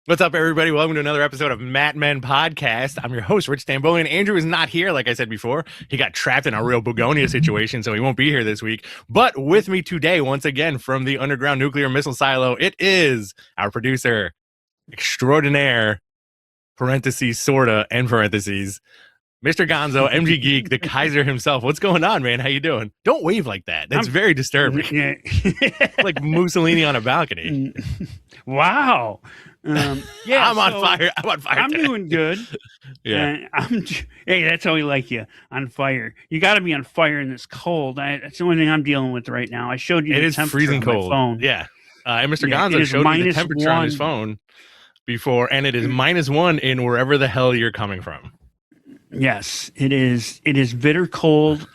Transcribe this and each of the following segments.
What's up, everybody? Welcome to another episode of Mat Men Podcast. I'm your host, Rich Stambolian. Andrew is not here, like I said before. He got trapped in a real Begonia situation, so he won't be here this week. But with me today, once again, from the underground nuclear missile silo, it is our producer extraordinaire, parentheses, sorta, end parentheses, Mr. Gonzo, MG Geek, the Kaiser himself. What's going on, man? How you doing? Don't wave like that. That's very disturbing. Yeah. Like Mussolini on a balcony. Wow. Yeah, I'm on fire. I'm today. doing good. Yeah. Hey, that's how we like you, on fire. You got to be on fire in this cold. That's the only thing I'm dealing with right now. I showed you It the is temperature freezing on my cold. phone. Yeah. And Mr. Yeah, it Gonzo is showed me the -1. temperature on his phone before, and it is -1 in wherever the hell you're coming from. Yes, it is. It is bitter cold.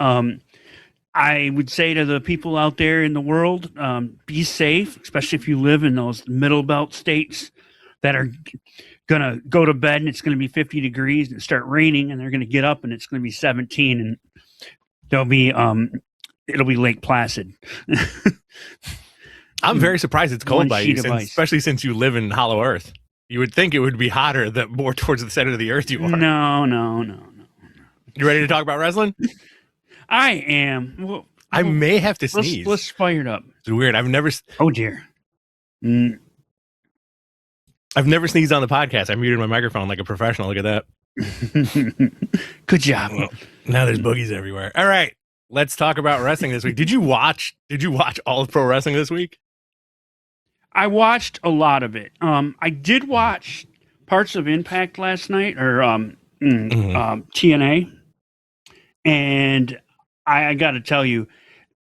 I would say to the people out there in the world, be safe, especially if you live in those middle belt states that are going to go to bed and it's going to be 50 degrees and start raining, and they're going to get up and it's going to be 17, and there'll be it'll be Lake Placid. I'm very surprised it's cold One by you, sheet of ice. especially since you live in Hollow Earth. You would think it would be hotter the more towards the center of the earth you are. No. You ready to talk about wrestling? I am. Well, I may have to sneeze. let's fire it up. It's weird. I've never Oh dear. I've never sneezed on the podcast. I muted my microphone like a professional. Look at that. Good job. Well, now there's boogies everywhere. All right. Let's talk about wrestling this week. Did you watch all of pro wrestling this week? I watched a lot of it. I did watch parts of Impact last night, or TNA, and I got to tell you,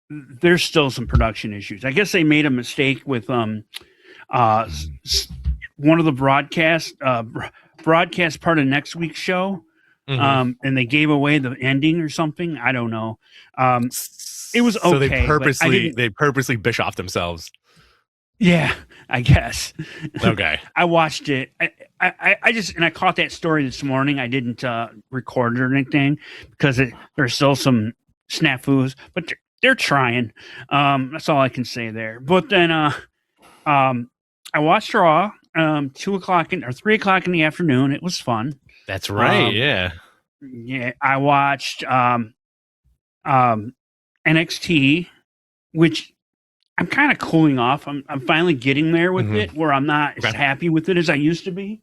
there's still some production issues. I guess they made a mistake with one of the broadcast part of next week's show, and they gave away the ending or something. I don't know. It was okay. So they purposely Bischoff themselves. Yeah, I guess. Okay. I watched it. I just caught that story this morning. I didn't record it or anything because there's still some snafus, but they're trying. That's all I can say there. But then I watched Raw 2 o'clock or 3 o'clock in the afternoon. It was fun. That's right. Yeah. Yeah, I watched NXT, which I'm kind of cooling off. I'm finally getting there with it, where I'm not as happy with it as I used to be.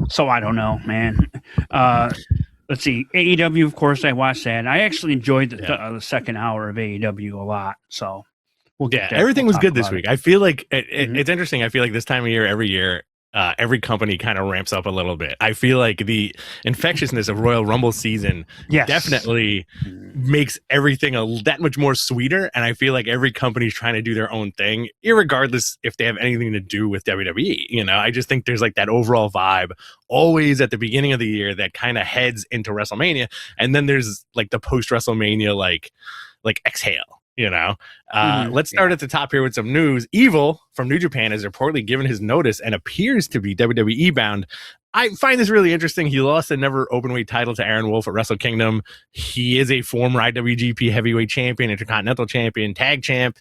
So I don't know, man. Let's see. AEW, of course, I watched that. I actually enjoyed the second hour of AEW a lot. So we'll get there. Everything was good this week. I feel like it's interesting. I feel like this time of year, every year, every company kind of ramps up a little bit. I feel like the infectiousness of Royal Rumble season definitely makes everything that much more sweeter. And I feel like every company's trying to do their own thing, irregardless if they have anything to do with WWE. You know, I just think there's like that overall vibe always at the beginning of the year that kind of heads into WrestleMania. And then there's like the post WrestleMania, like exhale. You know, let's start at the top here with some news. Evil from New Japan has reportedly given his notice and appears to be WWE bound. I find this really interesting. He lost the never openweight title to Aaron Wolf at Wrestle Kingdom. He is a former IWGP heavyweight champion, intercontinental champion, tag champ,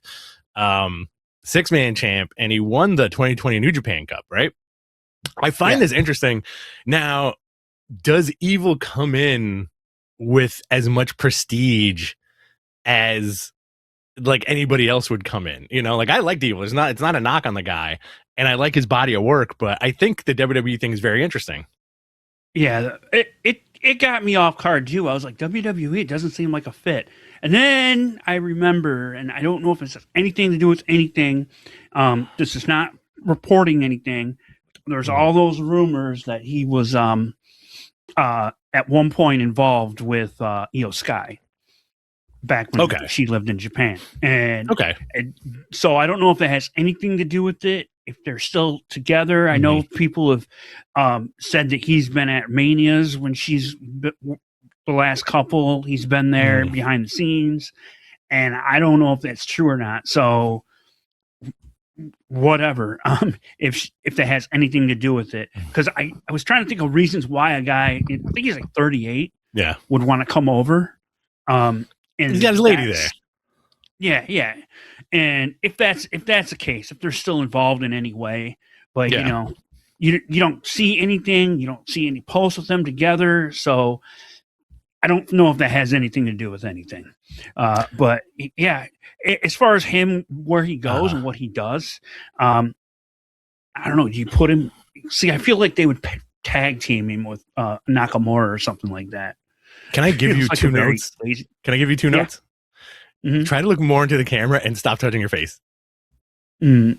6-man champ, and he won the 2020 New Japan Cup, right? I find this interesting. Now, does Evil come in with as much prestige as like anybody else would come in? You know, like I like Evil. It's not a knock on the guy, and I like his body of work, but I think the WWE thing is very interesting. Yeah, it got me off guard too. I was like, WWE, it doesn't seem like a fit. And then I remember, and I don't know if it's anything to do with anything. This is not reporting anything. There's all those rumors that he was at one point involved with Io Sky. Back when she lived in Japan. And so I don't know if that has anything to do with it, if they're still together. I know people have said that he's been at Manias when she's the last couple. He's been there behind the scenes. And I don't know if that's true or not. So whatever, if that has anything to do with it. Because I was trying to think of reasons why a guy, I think he's like 38, would want to come over. And he's got his lady there. Yeah. And if that's the case, if they're still involved in any way, but you know, you don't see anything, you don't see any posts with them together, so I don't know if that has anything to do with anything. But yeah, as far as him, where he goes and what he does, I don't know. Do you put him? See, I feel like they would tag team him with Nakamura or something like that. Can I give you like 2 notes? Can I give you 2 notes? Mm-hmm. Try to look more into the camera and stop touching your face. Damn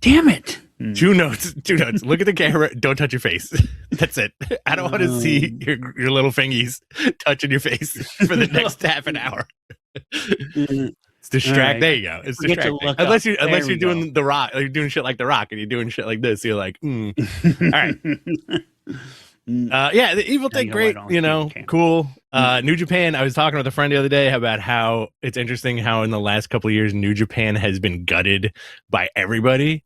it. 2 notes. 2 notes. Look at the camera. Don't touch your face. That's it. I don't want to see your little fingies touching your face for the next half an hour. It's distract. Right. There you go. It's distracting. Unless you're doing The Rock, you're doing shit like The Rock, and you're doing shit like this. You're like, All right. Yeah, the Evil thing, great. You know, cool. New Japan. I was talking with a friend the other day about how it's interesting how in the last couple of years New Japan has been gutted by everybody,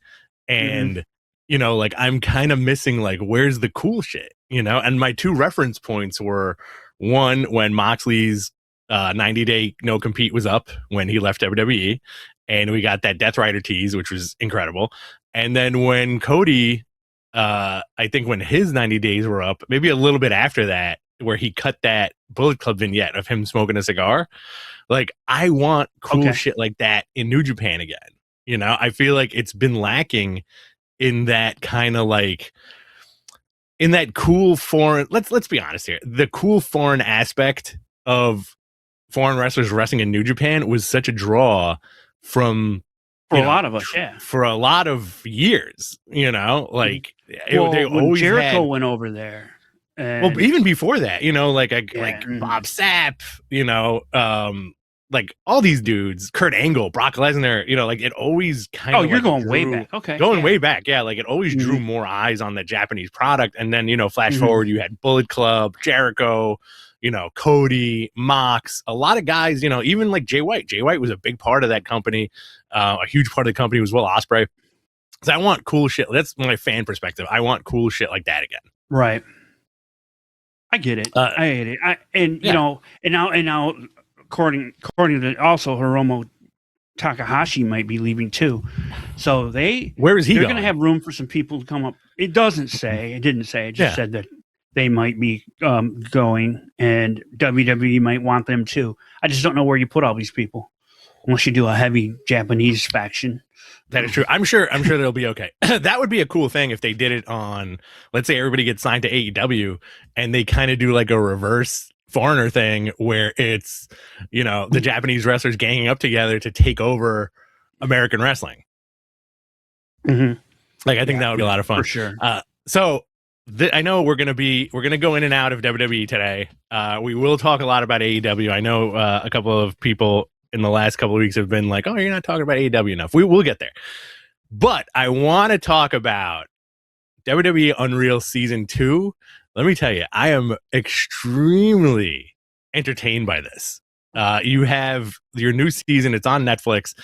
and you know, like I'm kind of missing like where's the cool shit, you know? And my 2 reference points were one when Moxley's 90-day no compete was up when he left WWE, and we got that Death Rider tease, which was incredible, and then when Cody. I think when his 90 days were up, maybe a little bit after that, where he cut that Bullet Club vignette of him smoking a cigar. Like, I want cool shit like that in New Japan again. You know, I feel like it's been lacking in that kind of like, in that cool foreign, let's be honest here. The cool foreign aspect of foreign wrestlers wrestling in New Japan was such a draw from for a lot of us, for a lot of years, you know, like they always Jericho went over there. Well, even before that, you know, like Bob Sapp, you know, like all these dudes, Kurt Angle, Brock Lesnar, you know, like it always kind of. Oh, you're going way back. Okay, going way back, yeah. Like it always drew more eyes on the Japanese product, and then you know, flash forward, you had Bullet Club, Jericho. You know, Cody, Mox, a lot of guys, you know, even like Jay White. Jay White was a big part of that company. A huge part of the company was Will Ospreay. So I want cool shit. That's my fan perspective. I want cool shit like that again. Right. I get it. I get it. You know, and now, according to also Hiromu Takahashi might be leaving too. So where is he? They're going to have room for some people to come up. It doesn't say. It didn't say. It just said that. They might be going, and WWE might want them too. I just don't know where you put all these people, unless you do a heavy Japanese faction. That is true. I'm sure they'll be okay. That would be a cool thing if they did it on, let's say everybody gets signed to AEW, and they kind of do like a reverse foreigner thing where it's, you know, the Japanese wrestlers ganging up together to take over American wrestling. Like I think that would be a lot of fun for sure. I know we're gonna go in and out of WWE today. We will talk a lot about AEW. I know a couple of people in the last couple of weeks have been like, "Oh, you're not talking about AEW enough." We will get there, but I want to talk about WWE Unreal Season 2. Let me tell you, I am extremely entertained by this. You have your new season. It's on Netflix.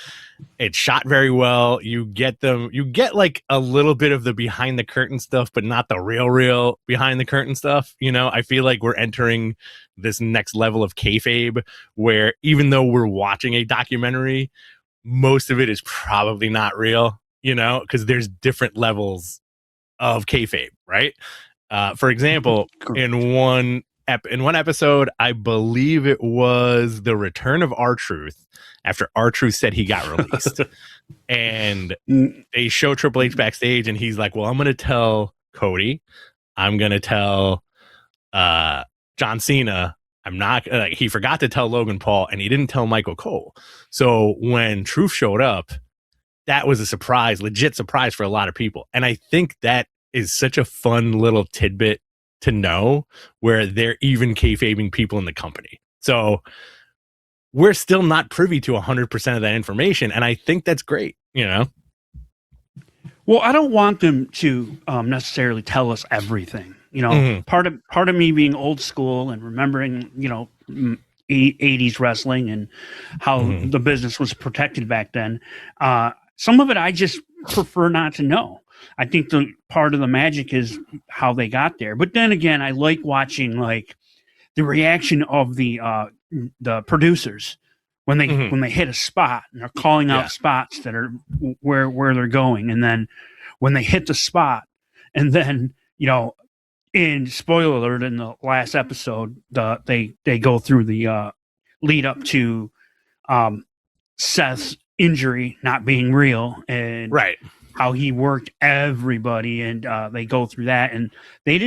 It's shot very well. You get like a little bit of the behind the curtain stuff, but not the real behind the curtain stuff. You know, I feel like we're entering this next level of kayfabe where even though we're watching a documentary, most of it is probably not real, you know, because there's different levels of kayfabe, right? For example, in one episode, I believe it was the return of R-Truth after R-Truth said he got released. And they show Triple H backstage and he's like, well, I'm going to tell Cody. I'm going to tell John Cena. I'm not he forgot to tell Logan Paul and he didn't tell Michael Cole. So when Truth showed up, that was a surprise, legit surprise for a lot of people. And I think that is such a fun little tidbit to know where they're even kayfabing people in the company. So we're still not privy to 100% of that information. And I think that's great, you know? Well, I don't want them to necessarily tell us everything. You know, part of me being old school and remembering, you know, 80s wrestling and how the business was protected back then. Some of it I just prefer not to know. I think the part of the magic is how they got there. But then again, I like watching like the reaction of the producers when they hit a spot and they're calling out spots that are where they're going, and then when they hit the spot, and then in spoiler alert, in the last episode, they go through the lead up to Seth's injury not being real, and how he worked everybody, and they go through that, and they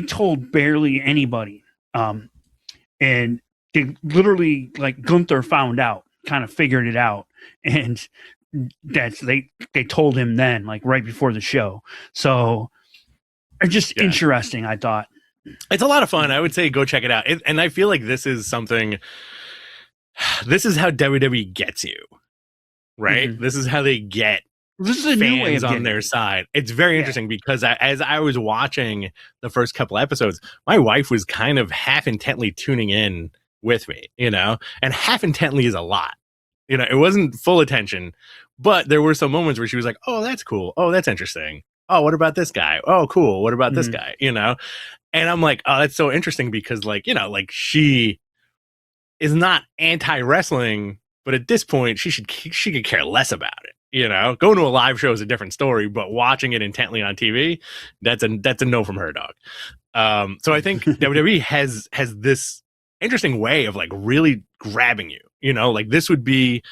told barely anybody, and they literally, like, Gunther found out, kind of figured it out, and they told him then, like, right before the show. So just interesting, I thought. It's a lot of fun. I would say go check it out. And I feel like this is how WWE gets you, right? Mm-hmm. This is how they get fans on their side. It's very interesting because as I was watching the first couple episodes, my wife was kind of half intently tuning in with me, and half intently is a lot. It wasn't full attention, but there were some moments where she was like, oh, that's cool. Oh, that's interesting. Oh, what about this guy? Oh, cool. What about this guy? And I'm like, oh, that's so interesting because, like, she is not anti-wrestling, but at this point she could care less about it. Going to a live show is a different story, but watching it intently on TV, that's a no from her, dog. So I think WWE has this interesting way of, like, really grabbing you. Like, this would be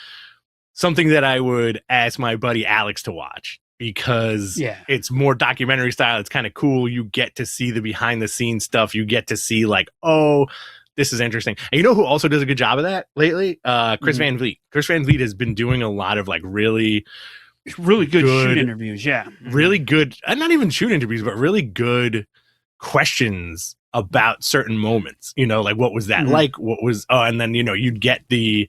something that I would ask my buddy Alex to watch, because it's more documentary style. It's kind of cool. You get to see the behind the scenes stuff. You get to see, like, oh, this is interesting. And who also does a good job of that lately? Chris Van Vliet. Chris Van Vliet has been doing a lot of, like, really good shoot interviews. Yeah. Really good, not even shoot interviews, but really good questions about certain moments. Like, what was that like? What was, and then, you'd get the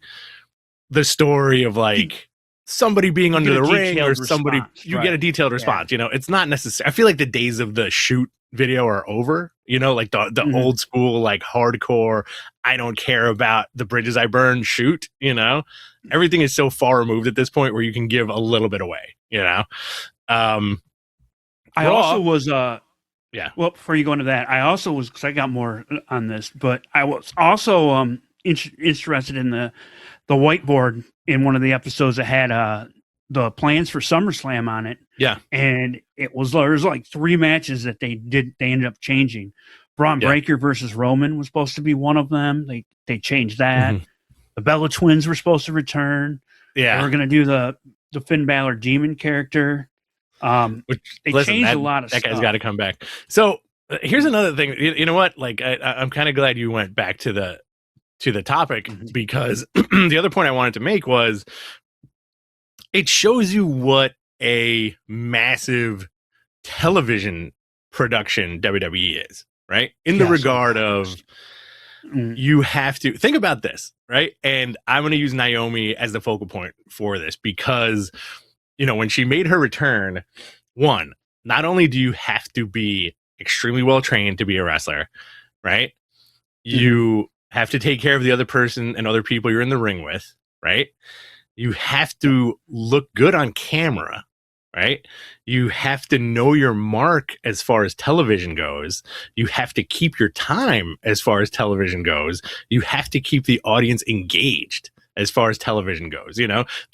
story of, like, somebody being under the ring, or somebody get a detailed response. It's not necessary. I feel like the days of the shoot video are over, like the old school, like, hardcore, I don't care about the bridges I burn shoot. Everything is so far removed at this point where you can give a little bit away. I also was well, before you go into that, I also was, because I got more on this, but I was also interested in the whiteboard in one of the episodes that had the plans for SummerSlam on it. Yeah. And there's like 3 matches that they ended up changing. Braun Breaker versus Roman was supposed to be one of them. They changed that. The Bella Twins were supposed to return. Yeah. They were going to do the Finn Balor demon character. Changed a lot of stuff. That guy's got to come back. So here's another thing. You know what? Like, I'm kind of glad you went back to the topic, because the other point I wanted to make was, it shows you what a massive television production WWE is, right? In the regard of, you have to think about this, right? And I'm going to use Naomi as the focal point for this, because, when she made her return, one, not only do you have to be extremely well trained to be a wrestler, right? You have to take care of the other person and other people you're in the ring with, right? You have to look good on camera, right? You have to know your mark as far as television goes. You have to keep your time as far as television goes. You have to keep the audience engaged as far as television goes.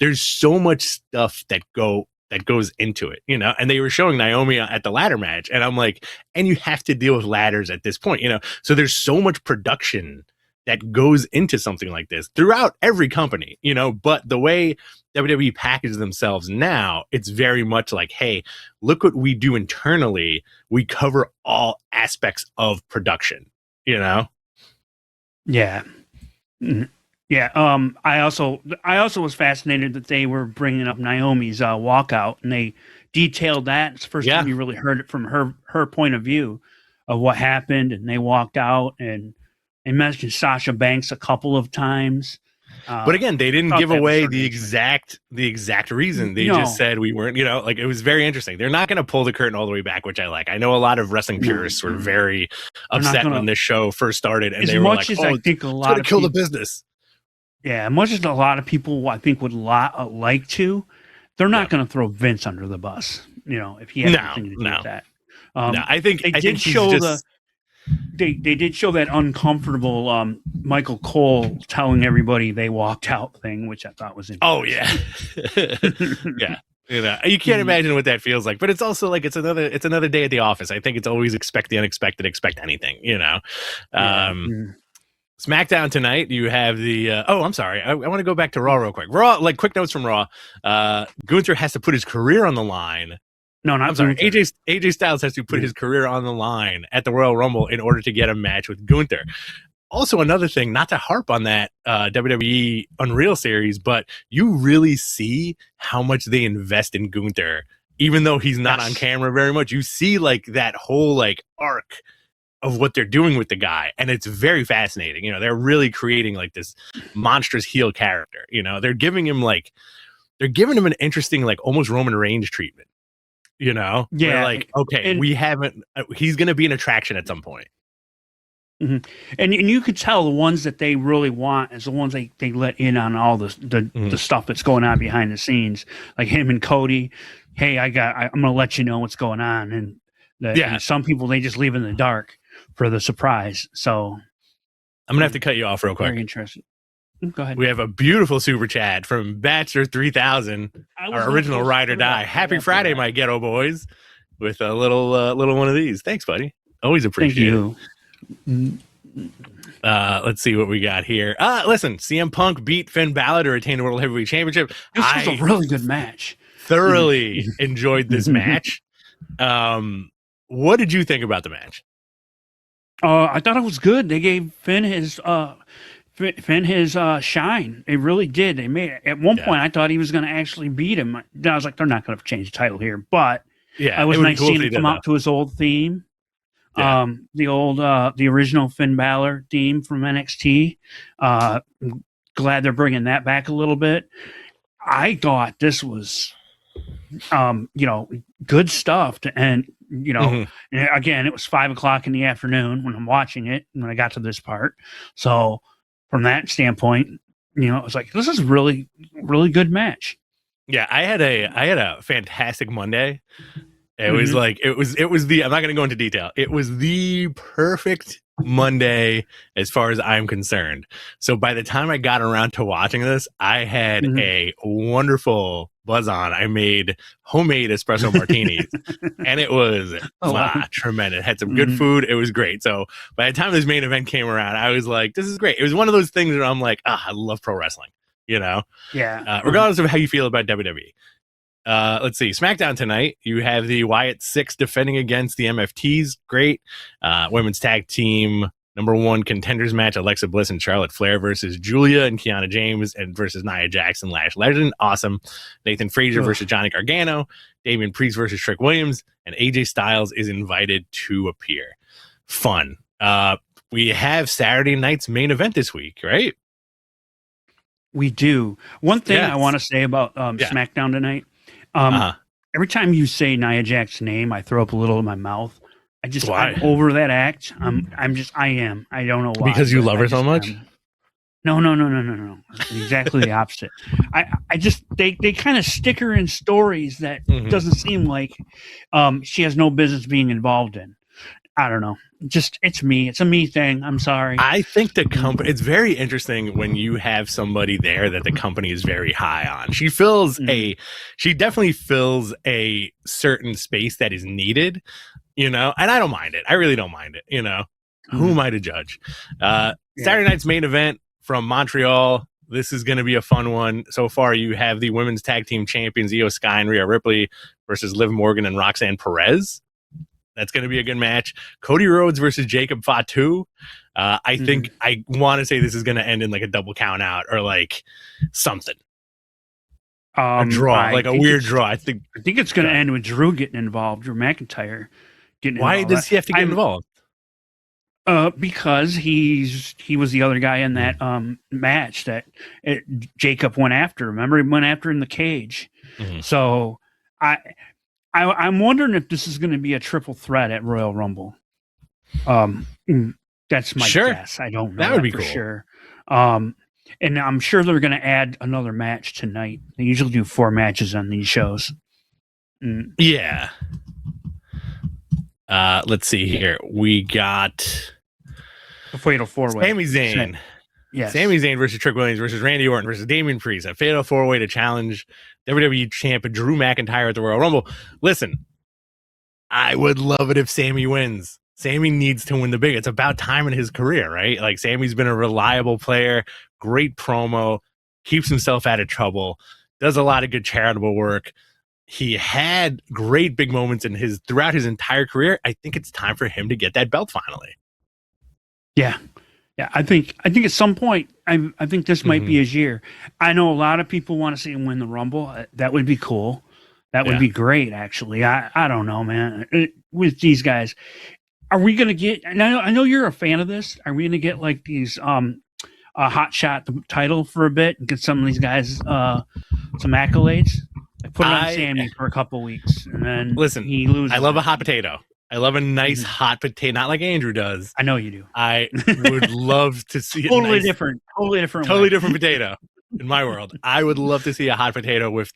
There's so much stuff that goes into it, and they were showing Naomi at the ladder match, and I'm like, and you have to deal with ladders at this point, so there's so much production that goes into something like this throughout every company, but the way WWE packages themselves now, it's very much like, hey, look what we do internally. We cover all aspects of production, Yeah. Yeah. I also was fascinated that they were bringing up Naomi's walkout, and they detailed that. It's the first time you really heard it from her point of view of what happened. And they walked out, and they mentioned Sasha Banks a couple of times. But again, they didn't give away the exact reason. They just said we weren't, like, it was very interesting. They're not going to pull the curtain all the way back, which I like. I know a lot of wrestling purists were very upset when this show first started, and they were like, I think a lot of kill the business. Yeah, much as a lot of people, I think, would like to, they're not going to throw Vince under the bus. If he had anything to do with that. I think they did show they did show that uncomfortable Michael Cole telling everybody they walked out thing, which I thought was interesting. Oh yeah. Yeah. You can't imagine what that feels like, but it's also like it's another day at the office. I think it's always expect the unexpected, expect anything, SmackDown tonight, you have the I'm sorry, I want to go back to Raw real quick. Raw, like quick notes from Raw. Gunther has to put his career on the line. No, not I'm sorry. Gunther. AJ Styles has to put his career on the line at the Royal Rumble in order to get a match with Gunther. Also, another thing, not to harp on that WWE Unreal series, but you really see how much they invest in Gunther, even though he's not on camera very much. You see like that whole like arc of what they're doing with the guy, and it's very fascinating. They're really creating like this monstrous heel character. They're giving him an interesting, like almost Roman Reigns treatment. Yeah, like, okay, he's gonna be an attraction at some point. Mm-hmm. And you could tell the ones that they really want is the ones they let in on all the stuff that's going on behind the scenes, like him and Cody. Hey, I'm gonna let you know what's going on, and some people they just leave in the dark for the surprise. So I'm gonna have to cut you off real quick. Very interesting. Go ahead. We have a beautiful super chat from Bachelor 3000, our original ride or die. Happy Friday, my ghetto boys, with a little one of these. Thanks, buddy. Always appreciate it. Let's see what we got here. Listen, CM Punk beat Finn Balor to retain the World Heavyweight Championship. This was a really good match. Thoroughly enjoyed this match. What did you think about the match? I thought it was good. They gave Finn his shine. They really did. They made it. At one point, I thought he was going to actually beat him. I was like, they're not going to change the title here. But it was nice seeing him come out to his old theme. Yeah. The original Finn Balor theme from NXT. Glad they're bringing that back a little bit. I thought this was, good stuff to end. Again, it was 5:00 in the afternoon when I'm watching it, when I got to this part. So from that standpoint, it was like, this is really, really good match. Yeah, I had a fantastic Monday. It was like it was the, I'm not going to go into detail. It was the perfect Monday as far as I'm concerned. So by the time I got around to watching this, I had a wonderful buzz on. I made homemade espresso martinis, and it was tremendous. It had some good food. It was great. So by the time this main event came around, I was like, this is great. It was one of those things where I'm like, I love pro wrestling, regardless of how you feel about WWE. Let's see. SmackDown tonight, you have the Wyatt Six defending against the MFTs. Great. Women's tag team #1 contenders match, Alexa Bliss and Charlotte Flair versus Julia and Kiana James and versus Nia Jackson, Lash Legend. Awesome. Nathan Frazier versus Johnny Gargano. Damian Priest versus Trick Williams. And AJ Styles is invited to appear. Fun. We have Saturday night's main event this week, right? We do. One thing I want to say about SmackDown tonight. Every time you say Nia Jax's name, I throw up a little in my mouth. I'm over that act. I am. I don't know why. Because you love her so much? No. Exactly the opposite. They kind of stick her in stories that doesn't seem like she has no business being involved in. I don't know. It's me. It's a me thing. I'm sorry. I think the company, it's very interesting when you have somebody there that the company is very high on. She definitely fills a certain space that is needed, and I don't mind it. I really don't mind it. Who am I to judge? Saturday night's main event from Montreal. This is going to be a fun one. So far, you have the women's tag team champions, Io Sky and Rhea Ripley versus Liv Morgan and Roxanne Perez. That's going to be a good match. Cody Rhodes versus Jacob Fatu. I think I want to say this is going to end in like a double count out or like something. A draw, like a weird draw. I think it's going to end with Drew getting involved. Drew McIntyre getting involved. Why does he have to get involved? Because he was the other guy in that match that Jacob went after. Remember, he went after in the cage. So I'm wondering if this is going to be a triple threat at Royal Rumble. That's my guess. I don't know. That would be for cool. Sure. And I'm sure they're going to add another match tonight. They usually do 4 matches on these shows. Yeah. Let's see here. We got The Fatal 4-Way. Sami Zayn. Yes. Sami Zayn versus Trick Williams versus Randy Orton versus Damian Priest. A Fatal 4-Way to challenge WWE champ Drew McIntyre at the Royal Rumble. Listen, I would love it if Sami wins. Sami needs to win the big. It's about time in his career, right? Like, Sami's been a reliable player, great promo, keeps himself out of trouble, does a lot of good charitable work. He had great big moments throughout his entire career. I think it's time for him to get that belt finally. Yeah. Yeah, I think at some point, I think this might be his year. I know a lot of people want to see him win the Rumble. That would be cool. That would be great, actually. I don't know, man. With these guys, are we going to get? And I know you're a fan of this. Are we going to get like these hot shot title for a bit and get some of these guys some accolades? Like put it on Sami for a couple weeks, and then he loses. I love a hot potato. I love a nice hot potato, not like Andrew does. I know you do. I would love to see totally different potato in my world. I would love to see a hot potato with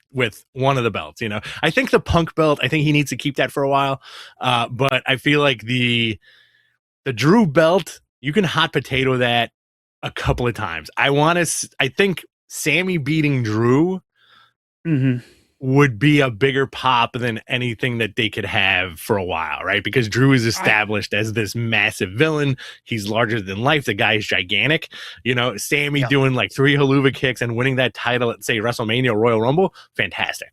one of the belts. You know, I think the Punk belt, I think he needs to keep that for a while. But I feel like the Drew belt, you can hot potato that a couple of times. I think Sami beating Drew would be a bigger pop than anything that they could have for a while, right? Because Drew is established as this massive villain. He's larger than life. The guy is gigantic. You know, Sami doing like 3 haluva kicks and winning that title at, say, WrestleMania or Royal Rumble, fantastic.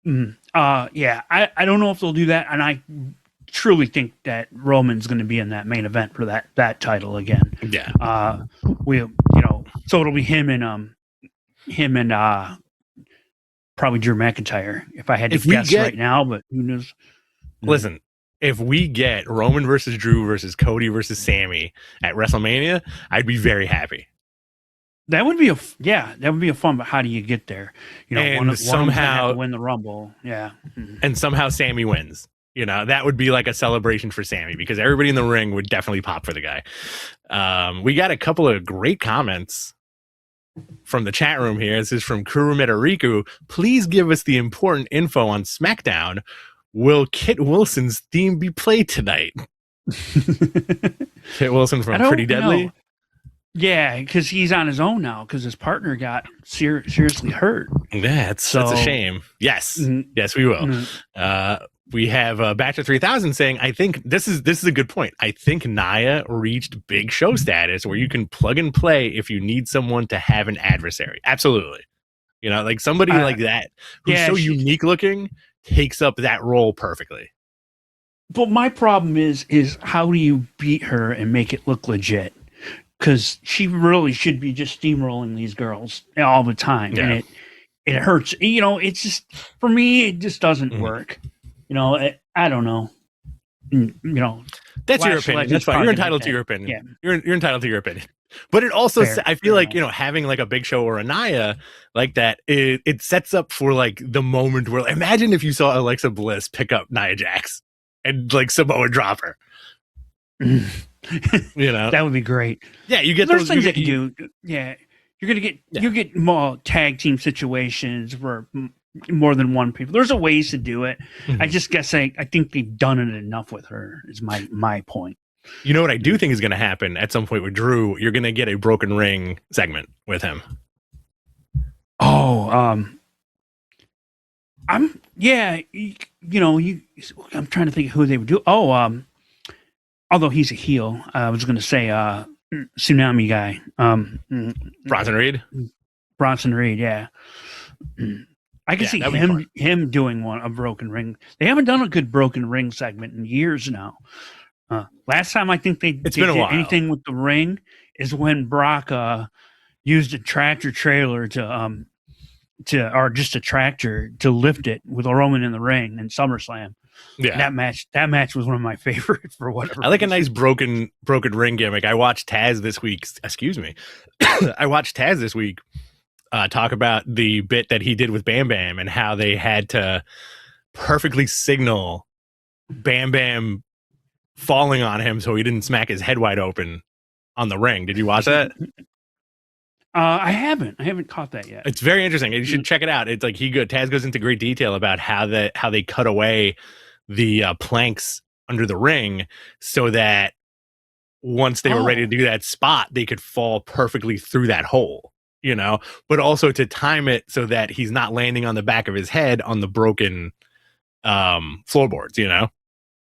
Yeah, I don't know if they'll do that, and I truly think that Roman's going to be in that main event for that title again. Yeah. So it'll be him and probably Drew McIntyre, if I had to guess right now, but who knows? Listen, if we get Roman versus Drew versus Cody versus Sami at WrestleMania, I'd be very happy. That would be a fun, but how do you get there? You know, and somehow win the Rumble. Yeah. And somehow Sami wins. You know, that would be like a celebration for Sami because everybody in the ring would definitely pop for the guy. We got a couple of great comments from the chat room here. This is from Kuru Metariku. Please give us the important info on SmackDown. Will Kit Wilson's theme be played tonight? Kit Wilson from Pretty Deadly? Know. Yeah, because he's on his own now because his partner got seriously hurt. That's a shame. Yes. Yes, we will. We have Batcher 3000 saying, I think this is a good point. I think Nia reached big show status where you can plug and play if you need someone to have an adversary. Absolutely. You know, like somebody like that who's so unique looking takes up that role perfectly. But my problem is how do you beat her and make it look legit? Because she really should be just steamrolling these girls all the time. Yeah. And it hurts. You know, it's just, for me, it just doesn't work. You know, I don't know. You know, that's your opinion. That's fine. You're entitled to your opinion. Yeah. You're entitled to your opinion. But it also, I feel like, you know, having like a Big Show or a Nia like that, it sets up for like the moment where, imagine if you saw Alexa Bliss pick up Nia Jax and like Samoa drop her. You know, that would be great. Yeah, you get those things that you do. Yeah, you're gonna get you get more tag team situations where more than one people. There's a ways to do it. I just guess I think they've done it enough with her. Is my point. You know what I do think is going to happen at some point with Drew? You're going to get a broken ring segment with him. Oh, I'm trying to think of who they would do. Oh, although he's a heel, I was going to say Tsunami guy. Bronson Reed, yeah. I can see him doing a broken ring. They haven't done a good broken ring segment in years now. Last time I think they did anything with the ring is when Brock used a tractor trailer or just a tractor to lift it with a Roman in the ring in SummerSlam. Yeah, that match was one of my favorites for whatever. I like a nice broken ring gimmick. I watched Taz this week. Excuse me, I watched Taz this week talk about the bit that he did with Bam Bam and how they had to perfectly signal Bam Bam falling on him so he didn't smack his head wide open on the ring. Did you watch that? I haven't caught that yet. It's very interesting. You should check it out. It's like Taz goes into great detail about how they cut away the planks under the ring so that once they were ready to do that spot, they could fall perfectly through that hole, but also to time it so that he's not landing on the back of his head on the broken floorboards,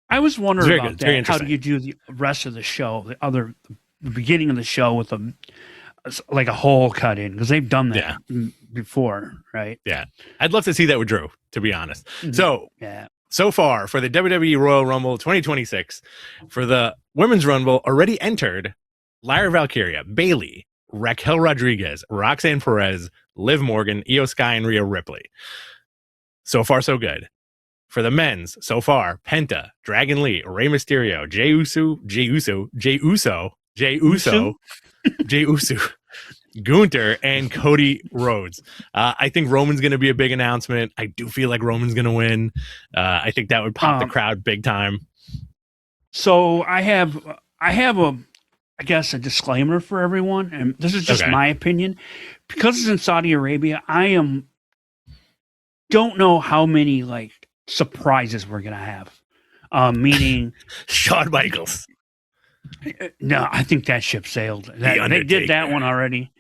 I was wondering about that. How do you do the rest of the show, the beginning of the show with like a hole cut in? Because they've done that before, right? Yeah. I'd love to see that with Drew, to be honest. So far for the WWE Royal Rumble 2026, for the Women's Rumble, already entered Lyra Valkyria, Bayley, Raquel Rodriguez, Roxanne Perez, Liv Morgan, Io Sky, and Rhea Ripley. So far, so good. For the men's, so far, Penta, Dragon Lee, Rey Mysterio, Jey Uso, Gunther, and Cody Rhodes. I think Roman's going to be a big announcement. I do feel like Roman's going to win. I think that would pop the crowd big time. So I have a a disclaimer for everyone, and this is just my opinion. Because it's in Saudi Arabia, don't know how many surprises we're gonna have. Meaning Shawn Michaels. No, I think that ship sailed. They did that one already.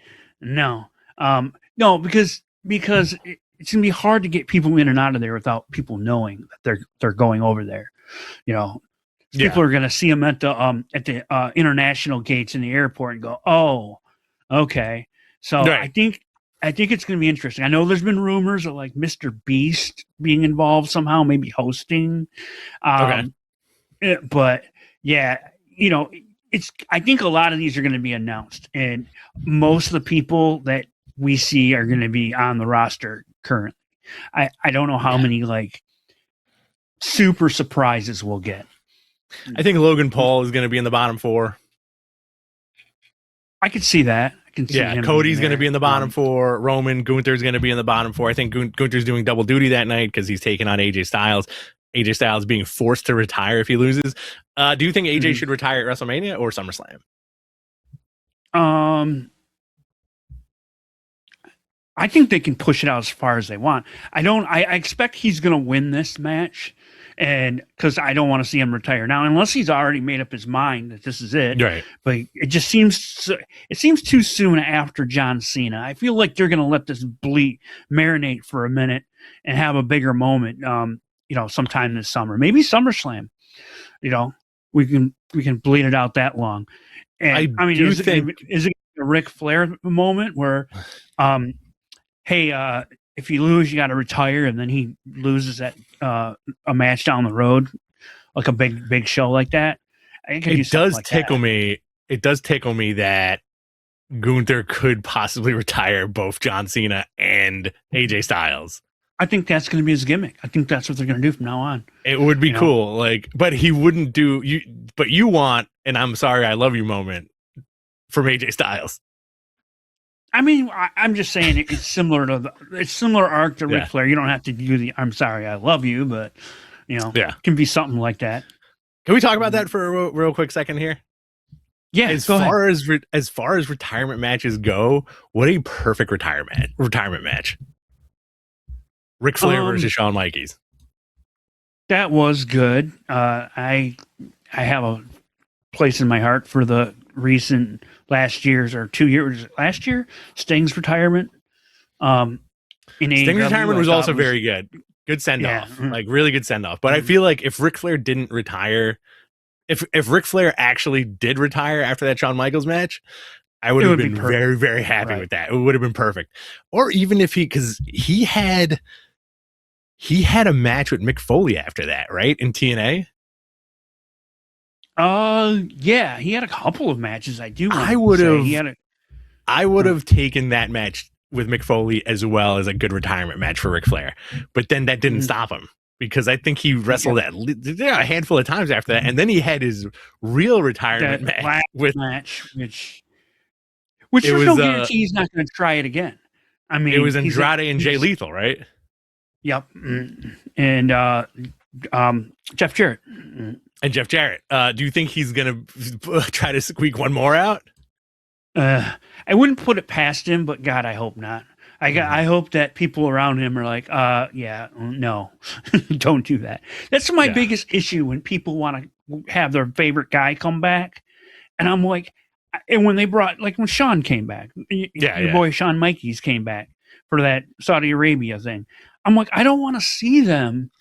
No, because it's gonna be hard to get people in and out of there without people knowing that they're going over there. People are gonna see them at the international gates in the airport and go, "Oh, okay." So I think it's going to be interesting. I know there's been rumors of Mr. Beast being involved somehow, maybe hosting. But yeah, I think a lot of these are going to be announced, and most of the people that we see are going to be on the roster currently. I don't know how many super surprises we'll get. I think Logan Paul is going to be in the bottom 4. I could see that. Him Cody's going to be in the bottom 4. Roman, Gunther's going to be in the bottom 4. I think Gunther's doing double duty that night because he's taking on AJ Styles. AJ Styles being forced to retire if he loses. Do you think AJ should retire at WrestleMania or SummerSlam? I think they can push it out as far as they want. I expect he's going to win this match. And because I don't want to see him retire now, unless he's already made up his mind that this is it. Right. But it just seems too soon after John Cena. I feel like they're going to let this marinate for a minute and have a bigger moment. Sometime this summer, maybe SummerSlam. We can bleed it out that long. And is it a Ric Flair moment where, hey, if you lose, you got to retire, and then he loses at a match down the road, like a big show like that. It does tickle me. It does tickle me that Gunther could possibly retire both John Cena and AJ Styles. I think that's going to be his gimmick. I think that's what they're going to do from now on. It would be cool, but he wouldn't do you. But you want an "I'm sorry, I love you" moment from AJ Styles. I'm just saying it's similar arc to Ric Flair. You don't have to do the "I'm sorry, I love you," but it can be something like that. Can we talk about that for a real quick second here? Yeah. As far as retirement matches go, what a perfect retirement match. Ric Flair versus Shawn Michaels. That was good. I have a place in my heart for the recent last year's Sting's retirement. Sting's retirement was also very good. Good send off, really good send off. But I feel like if Ric Flair didn't retire, if Ric Flair actually did retire after that Shawn Michaels match, I would have been very, very happy with that. It would have been perfect. Or even if because he had a match with Mick Foley after that, right? In TNA. Yeah, he had a couple of matches. I would have taken that match with Mick Foley as well as a good retirement match for Ric Flair, but then that didn't stop him because I think he wrestled a handful of times after that, and then he had his real retirement match which there's no guarantee he's not going to try it again. It was Andrade and Jay Lethal, right? Yep, and Jeff Jarrett. And Jeff Jarrett. Do you think he's going to try to squeak one more out? I wouldn't put it past him, but God, I hope not. I hope that people around him are like, no, don't do that. That's my biggest issue when people want to have their favorite guy come back And I'm like, and when they brought, like when Sean came back, your boy Shawn Michaels came back for that Saudi Arabia thing. I'm like, I don't want to see them.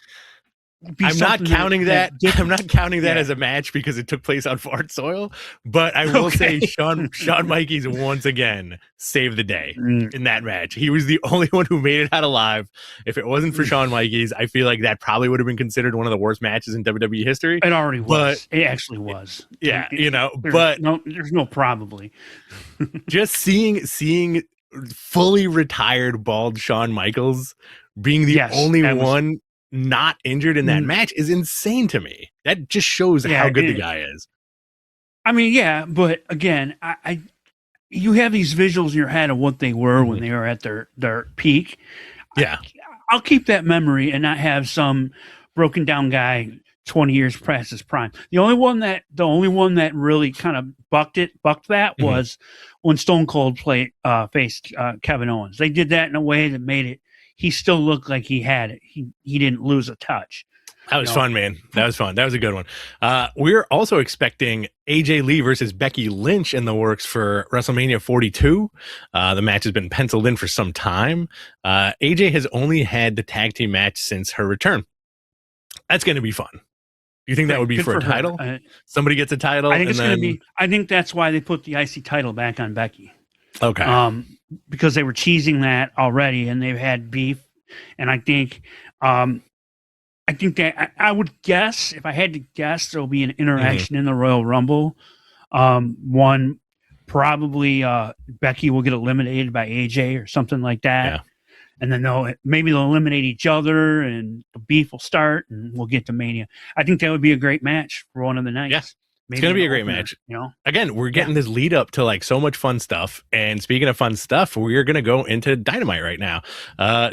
I'm not counting that. I'm not counting that as a match because it took place on foreign soil. But I will say Shawn Michaels once again saved the day in that match. He was the only one who made it out alive. If it wasn't for Shawn Michaels, I feel like that probably would have been considered one of the worst matches in WWE history. It already was. It actually was. Yeah, there's no probably. Just seeing fully retired bald Shawn Michaels being the only one not injured in that match is insane to me. That just shows how good the guy is. I mean, yeah, but again, you have these visuals in your head of what they were when they were at their peak. Yeah. I'll keep that memory and not have some broken down guy 20 years past his prime. The only one that really kind of bucked that was when Stone Cold faced Kevin Owens. They did that in a way that made it, he still looked like he had it. He didn't lose a touch. That was fun, man. That was fun. That was a good one. We're also expecting AJ Lee versus Becky Lynch in the works for WrestleMania 42. The match has been penciled in for some time. AJ has only had the tag team match since her return. That's going to be fun. Do you think that would be for a title? Somebody gets a title? I think it's going to be. I think that's why they put the IC title back on Becky. Okay. Because they were teasing that already, and they've had beef, and I think that I would guess, if I had to guess, there'll be an interaction in the Royal Rumble. One, probably Becky will get eliminated by AJ or something like that. Yeah. And then they'll eliminate each other, and the beef will start, and we'll get to Mania. I think that would be a great match for one of the nights. Yeah. It's going to be a great match. Again, we're getting this lead up to like so much fun stuff. And speaking of fun stuff, we're going to go into Dynamite right now.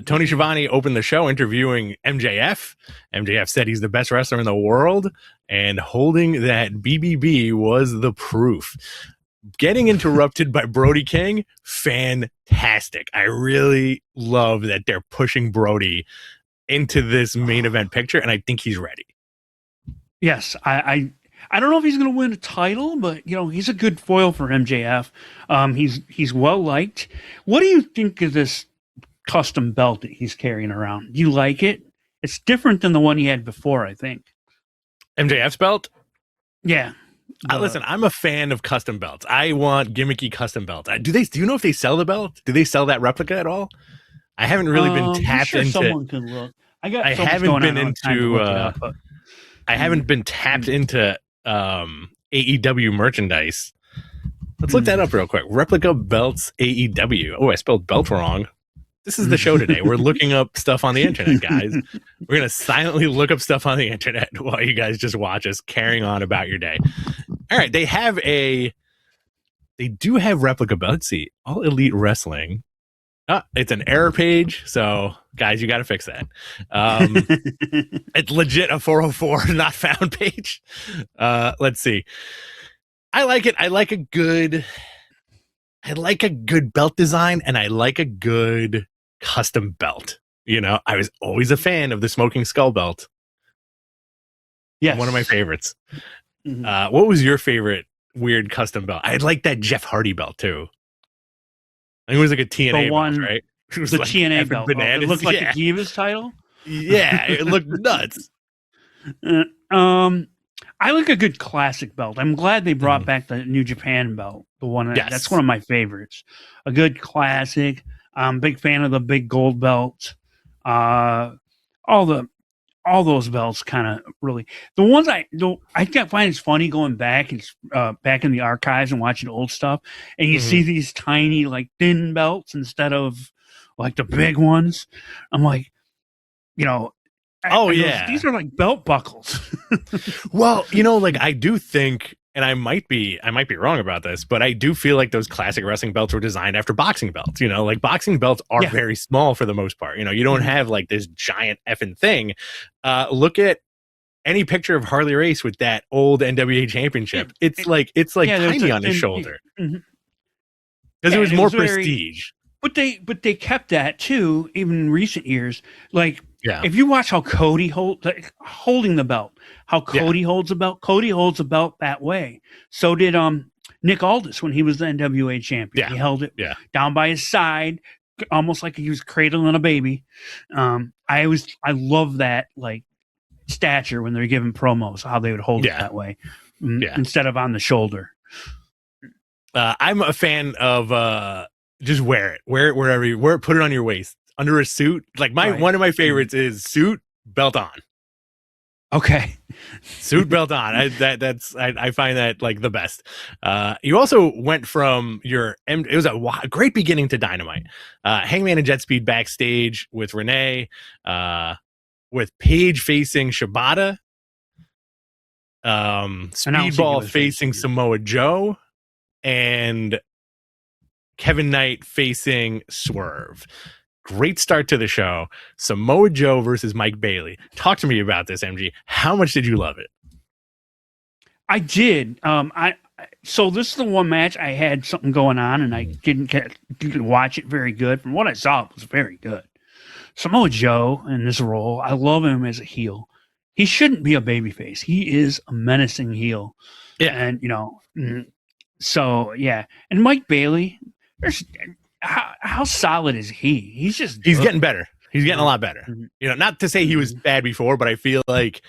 Tony Schiavone opened the show interviewing MJF. MJF said he's the best wrestler in the world, and holding that BBB was the proof. Getting interrupted by Brody King, fantastic. I really love that they're pushing Brody into this main event picture, and I think he's ready. Yes, I don't know if he's going to win a title, but he's a good foil for MJF. He's well liked. What do you think of this custom belt that he's carrying around? Do you like it? It's different than the one he had before, I think. MJF's belt? Yeah. Listen, I'm a fan of custom belts. I want gimmicky custom belts. Do you know if they sell the belt? Do they sell that replica at all? I haven't really been tapped into. Someone can look. I haven't been tapped into AEW merchandise. Let's look that up real quick. Replica belts AEW. Oh, I spelled belt wrong. This is the show today. We're looking up stuff on the internet, guys. We're going to silently look up stuff on the internet while you guys just watch us carrying on about your day. All right. They do have replica belts. Let's see. All Elite Wrestling. It's an error page. So guys, you got to fix that. It's legit a 404 not found page. Let's see. I like it. I like a good belt design, and I like a good custom belt. I was always a fan of the Smoking Skull belt. Yes. One of my favorites. What was your favorite weird custom belt? I like that Jeff Hardy belt too. I think it was like a TNA belt, right? It was the like TNA belt. It looked like a Divas title. Yeah, it looked nuts. I like a good classic belt. I'm glad they brought back the New Japan belt. The one that's one of my favorites. A good classic. I'm a big fan of the big gold belt. All those belts kind of really, the ones I find it's funny going back and back in the archives and watching old stuff, and you see these tiny like thin belts instead of like the big ones. I'm like, these are like belt buckles. Well, like I do think, and I might be wrong about this, but I do feel like those classic wrestling belts were designed after boxing belts. Like boxing belts are very small for the most part. You don't have like this giant effing thing. Look at any picture of Harley Race with that old NWA championship. It's like tiny on his shoulder because it was more prestige. But they kept that too, even in recent years. Like, if you watch how Cody holding the belt, how Cody holds the belt, Cody holds the belt that way. So did Nick Aldis when he was the NWA champion. Yeah. He held it Yeah. down by his side, almost like he was cradling a baby. I love that like stature when they're giving promos, how they would hold it that way instead of on the shoulder. I'm a fan of just wear it wherever you wear it, put it on your waist under a suit. Like one of my favorites is suit, belt on. Okay. Suit, belt on. I find that like the best. You also went from it was a great beginning to Dynamite. Hangman and Jet Speed backstage with Renee, with Paige facing Shibata, Speedball facing Samoa Joe, and Kevin Knight facing Swerve. Great start to the show. Samoa Joe versus Mike Bailey. Talk to me about this, MG. How much did you love it? I did. So this is the one match I had something going on, and I didn't watch it very good. From what I saw, it was very good. Samoa Joe in this role, I love him as a heel. He shouldn't be a babyface. He is a menacing heel. Yeah, and so yeah. And Mike Bailey, how solid is he? He's getting better. He's getting a lot better. Not to say he was bad before, but I feel like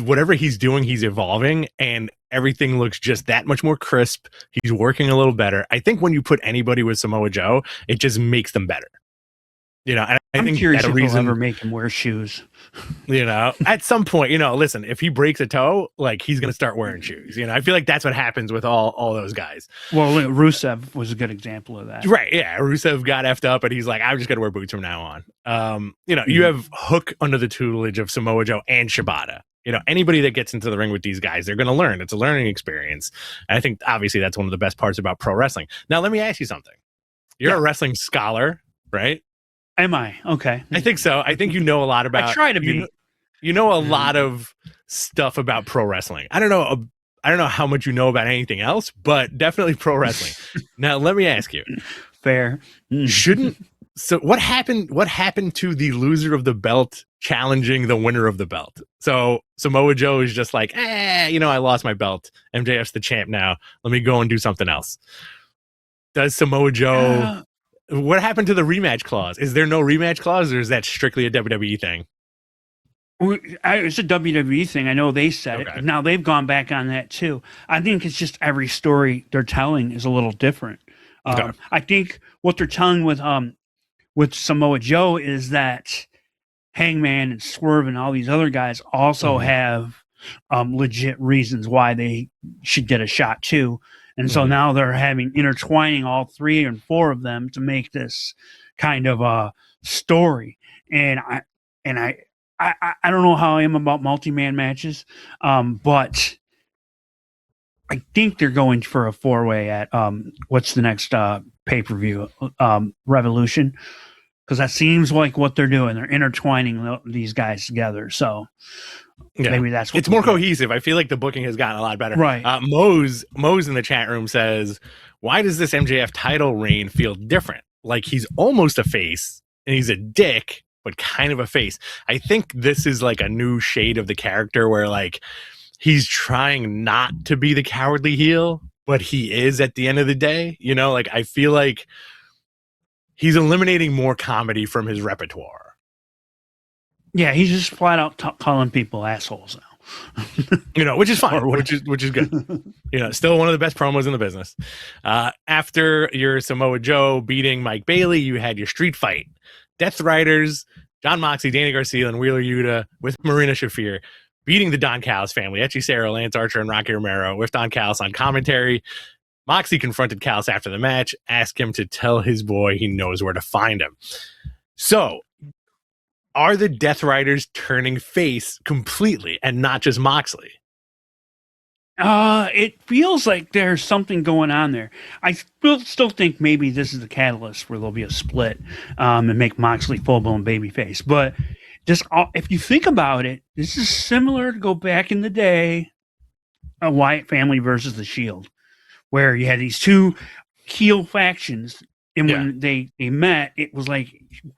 whatever he's doing, he's evolving, and everything looks just that much more crisp. He's working a little better. I think when you put anybody with Samoa Joe, it just makes them better. And I'm curious if they'll ever make him wear shoes. At some point, listen, if he breaks a toe, like he's going to start wearing shoes. I feel like that's what happens with all those guys. Well, Rusev was a good example of that. Right. Yeah. Rusev got effed up and he's like, I'm just going to wear boots from now on. You have Hook under the tutelage of Samoa Joe and Shibata. Anybody that gets into the ring with these guys, they're going to learn. It's a learning experience. And I think obviously that's one of the best parts about pro wrestling. Now, let me ask you something. You're a wrestling scholar, right? Am I? Okay. I think so. I think you know a lot about. I try to be. You know a lot of stuff about pro wrestling. I don't know how much you know about anything else, but definitely pro wrestling. Now, let me ask you. Fair. So what happened to the loser of the belt challenging the winner of the belt? So Samoa Joe is just like, I lost my belt. MJF's the champ now. Let me go and do something else. Does Samoa Joe? What happened to the rematch clause? Is there no rematch clause, or is that strictly a WWE thing? It's a WWE thing. I know they said it. Now they've gone back on that too. I think it's just every story they're telling is a little different. I think what they're telling with Samoa Joe is that Hangman and Swerve and all these other guys also have legit reasons why they should get a shot too. And so now they're intertwining all 3 and 4 of them to make this kind of a story. And I don't know how I am about multi-man matches, but I think they're going for a 4-way at what's the next pay-per-view, Revolution, because that seems like what they're doing. They're intertwining these guys together. So maybe that's what it's more cohesive. I feel like the booking has gotten a lot better. Right. Mose in the chat room says, why does this MJF title reign feel different? Like he's almost a face and he's a dick, but kind of a face. I think this is like a new shade of the character where like he's trying not to be the cowardly heel, but he is at the end of the day. Like I feel like he's eliminating more comedy from his repertoire. Yeah, he's just flat out calling people assholes now. Which is fine, which is good. Still one of the best promos in the business. After your Samoa Joe beating Mike Bailey, you had your street fight. Death Riders, Jon Moxley, Danny Garcia, and Wheeler Yuta with Marina Shafir beating the Don Callis family, Hechicero, Lance Archer, and Rocky Romero with Don Callis on commentary. Moxley confronted Callis after the match, asked him to tell his boy he knows where to find him. So, are the Death Riders turning face completely and not just Moxley? It feels like there's something going on there. I still think maybe this is the catalyst where there'll be a split and make Moxley full-blown babyface. But just if you think about it, this is similar to go back in the day, a Wyatt family versus the Shield, where you had these two heel factions. And when they met, it was like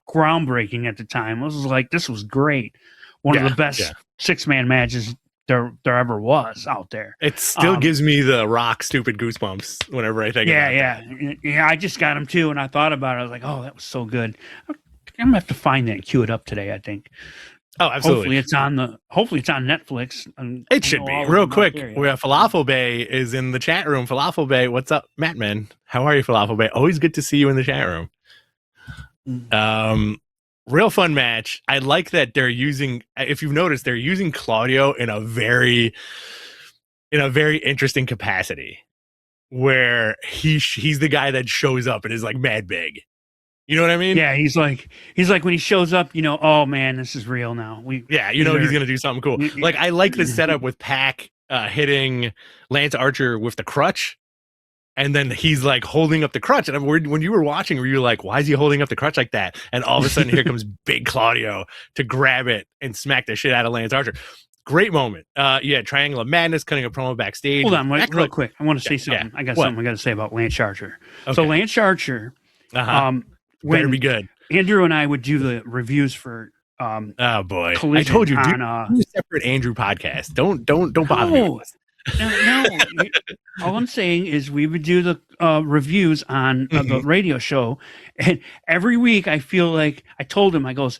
groundbreaking at the time. This was great. One of the best 6-man matches there ever was out there. It still gives me the Rock stupid goosebumps whenever I think about that. Yeah. I just got them too, and I thought about it. I was like, oh, that was so good. I'm gonna have to find that and cue it up today, I think. Oh, absolutely. Hopefully it's on Netflix. It should be. Real quick, we have Falafel Bay is in the chat room. Falafel Bay, what's up, Mattman? How are you, Falafel Bay? Always good to see you in the chat room. Real fun match. I like that they're using, if you've noticed, they're using Claudio in a very interesting capacity, where he's the guy that shows up and is like mad big. You know what I mean? Yeah, he's like when he shows up, oh man, this is real now. He's gonna do something cool. Like, I like the setup with Pac hitting Lance Archer with the crutch, and then he's like holding up the crutch. And when you were watching, were you like, why is he holding up the crutch like that? And all of a sudden, here comes Big Claudio to grab it and smack the shit out of Lance Archer. Great moment. Triangle of Madness cutting a promo backstage. Hold on, real quick. I want to say something. I got something I got to say about Lance Archer. Okay. So Lance Archer, better be good. Andrew and I would do the reviews for oh boy, Collision. I told you, do a separate Andrew podcast. Don't bother me. No. All I'm saying is we would do the reviews on the radio show, and every week I feel like I told him, I goes,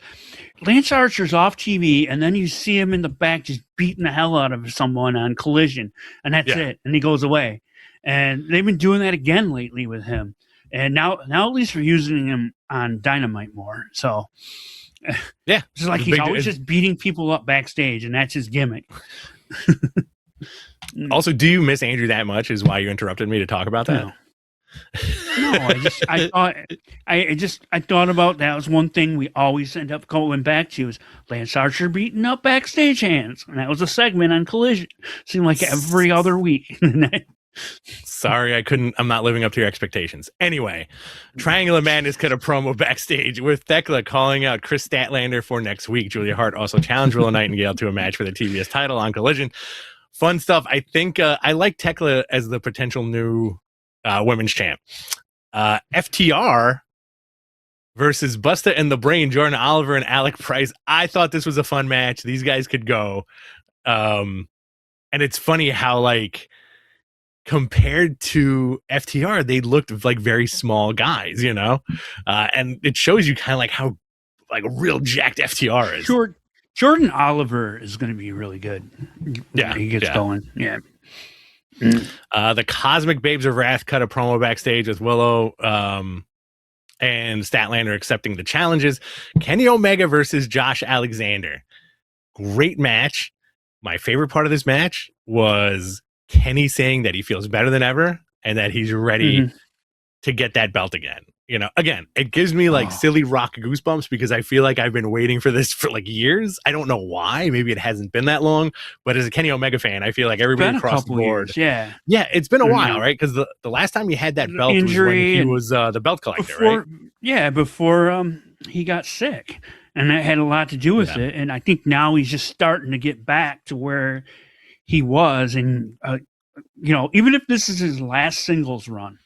Lance Archer's off TV, and then you see him in the back just beating the hell out of someone on Collision, and that's it, and he goes away. And they've been doing that again lately with him. And now at least we're using him on Dynamite more. So it's like he's always just beating people up backstage, and that's his gimmick. Also, do you miss Andrew that much? Is why you interrupted me to talk about that? I thought about that was one thing we always end up going back to is Lance Archer beating up backstage hands, and that was a segment on Collision. Seemed like every other week. Sorry, I'm not living up to your expectations. Anyway, Triangle of Madness cut a promo backstage with Thekla calling out Chris Statlander for next week. Julia Hart also challenged Willow Nightingale to a match for the TBS title on Collision. Fun stuff. I think I like Thekla as the potential new women's champ. FTR versus Busta and the Brain, Jordan Oliver and Alec Price. I thought this was a fun match. These guys could go. And it's funny how, like, compared to FTR, they looked like very small guys, and it shows you kind of like how like real jacked FTR is. Jordan Oliver is going to be really good. Yeah, he gets going. Yeah. The Cosmic Babes of Wrath cut a promo backstage with Willow and Statlander accepting the challenges. Kenny Omega versus Josh Alexander. Great match. My favorite part of this match was Kenny saying that he feels better than ever and that he's ready to get that belt again. Again, it gives me like silly Rock goosebumps because I feel like I've been waiting for this for like years. I don't know why. Maybe it hasn't been that long, but as a Kenny Omega fan, I feel like everybody across the board. Years, yeah, it's been a while, right? Because the last time he had that belt was when he was the belt collector, right? Yeah, before he got sick, and that had a lot to do with it. And I think now he's just starting to get back to where he was, and even if this is his last singles run,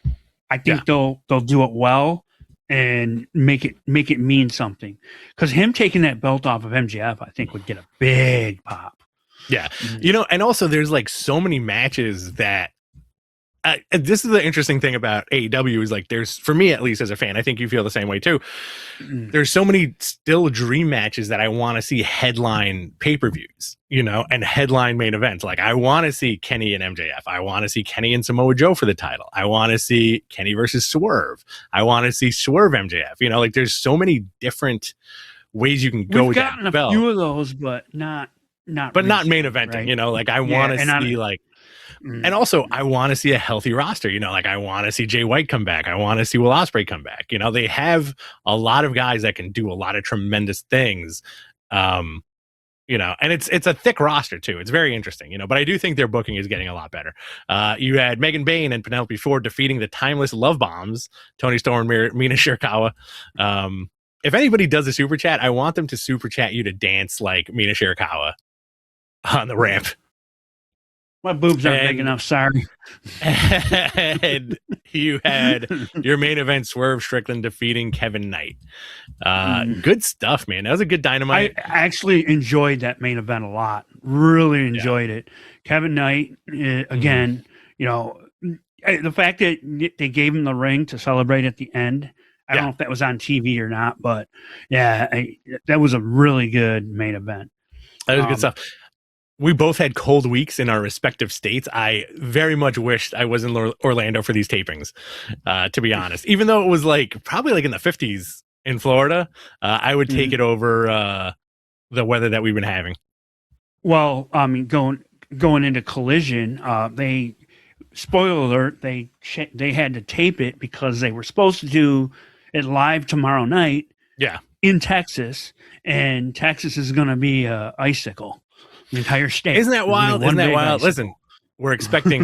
I think they'll do it well and make it mean something. Because him taking that belt off of MJF, I think would get a big pop. Yeah, and also there's like so many matches that. This is the interesting thing about AEW is like there's, for me at least as a fan, I think you feel the same way too. There's so many still dream matches that I want to see headline pay-per-views, and headline main events. Like I want to see Kenny and MJF. I want to see Kenny and Samoa Joe for the title. I want to see Kenny versus Swerve. I want to see Swerve MJF. Like there's so many different ways you can go with that belt. We've gotten a few of those, but not main eventing. Right? Like I want to see like. And also, I want to see a healthy roster. Like I want to see Jay White come back. I want to see Will Ospreay come back. They have a lot of guys that can do a lot of tremendous things. And it's a thick roster too. It's very interesting. But I do think their booking is getting a lot better. You had Megan Bayne and Penelope Ford defeating the Timeless Love Bombs, Tony Storm and Mina Shirakawa. If anybody does a super chat, I want them to super chat you to dance like Mina Shirakawa on the ramp. My boobs aren't big enough. Sorry. And you had your main event, Swerve Strickland defeating Kevin Knight. Good stuff, man. That was a good Dynamite. I actually enjoyed that main event a lot. Really enjoyed it. Kevin Knight, again, the fact that they gave him the ring to celebrate at the end. I don't know if that was on TV or not, but yeah, that was a really good main event. That was good stuff. We both had cold weeks in our respective states. I very much wished I was in Orlando for these tapings, to be honest. Even though it was probably in the 50s in Florida, I would take it over the weather that we've been having. Well, I mean, going into Collision, spoiler alert, they had to tape it because they were supposed to do it live tomorrow night. Yeah, in Texas, and Texas is going to be icicle. The entire state. Isn't that wild? Isn't that wild? Listen, we're expecting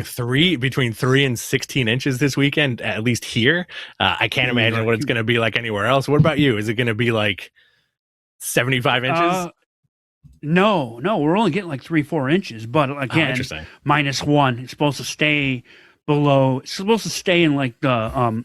between 3 and 16 inches this weekend, at least here. I can't imagine what it's going to be like anywhere else. What about you? Is it going to be 75 inches? No, we're only getting 3-4 inches, but again, -1. It's supposed to stay below. It's supposed to stay in the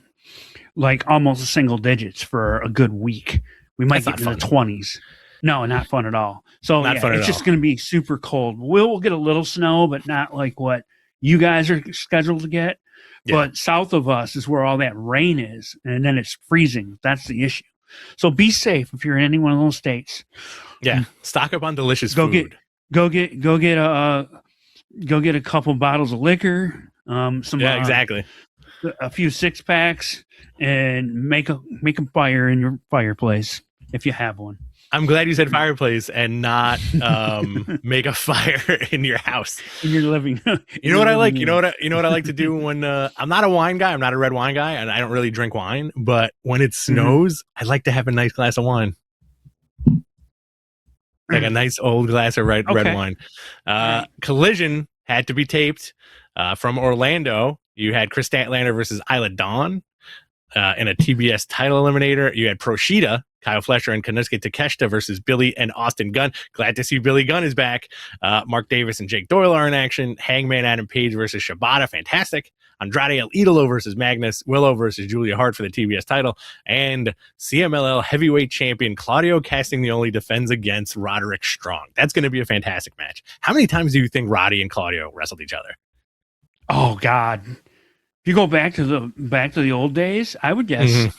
almost single digits for a good week. We might get in the 20s. No, not fun at all. So it's just going to be super cold. We'll get a little snow, but not like what you guys are scheduled to get. Yeah. But south of us is where all that rain is, and then it's freezing. That's the issue. So be safe if you're in any one of those states. Yeah, stock up on delicious food. Go get a couple bottles of liquor. Exactly. A few 6-packs, and make a fire in your fireplace if you have one. I'm glad you said fireplace and not make a fire in your house. In your living. You know what I like? You know what I like to do when I'm not a wine guy. I'm not a red wine guy, and I don't really drink wine. But when it snows, I like to have a nice glass of wine, like a nice old glass of red wine. Collision had to be taped from Orlando. You had Chris Statlander versus Isla Dawn in a TBS title eliminator. You had Proshida, Kyle Fletcher, and Konosuke Takeshita versus Billy and Austin Gunn. Glad to see Billy Gunn is back. Mark Davis and Jake Doyle are in action. Hangman Adam Page versus Shibata. Fantastic. Andrade El Idolo versus Magnus. Willow versus Julia Hart for the TBS title. And CMLL heavyweight champion Claudio Castagnoli defends against Roderick Strong. That's going to be a fantastic match. How many times do you think Roddy and Claudio wrestled each other? Oh, God. If you go back to the old days, I would guess,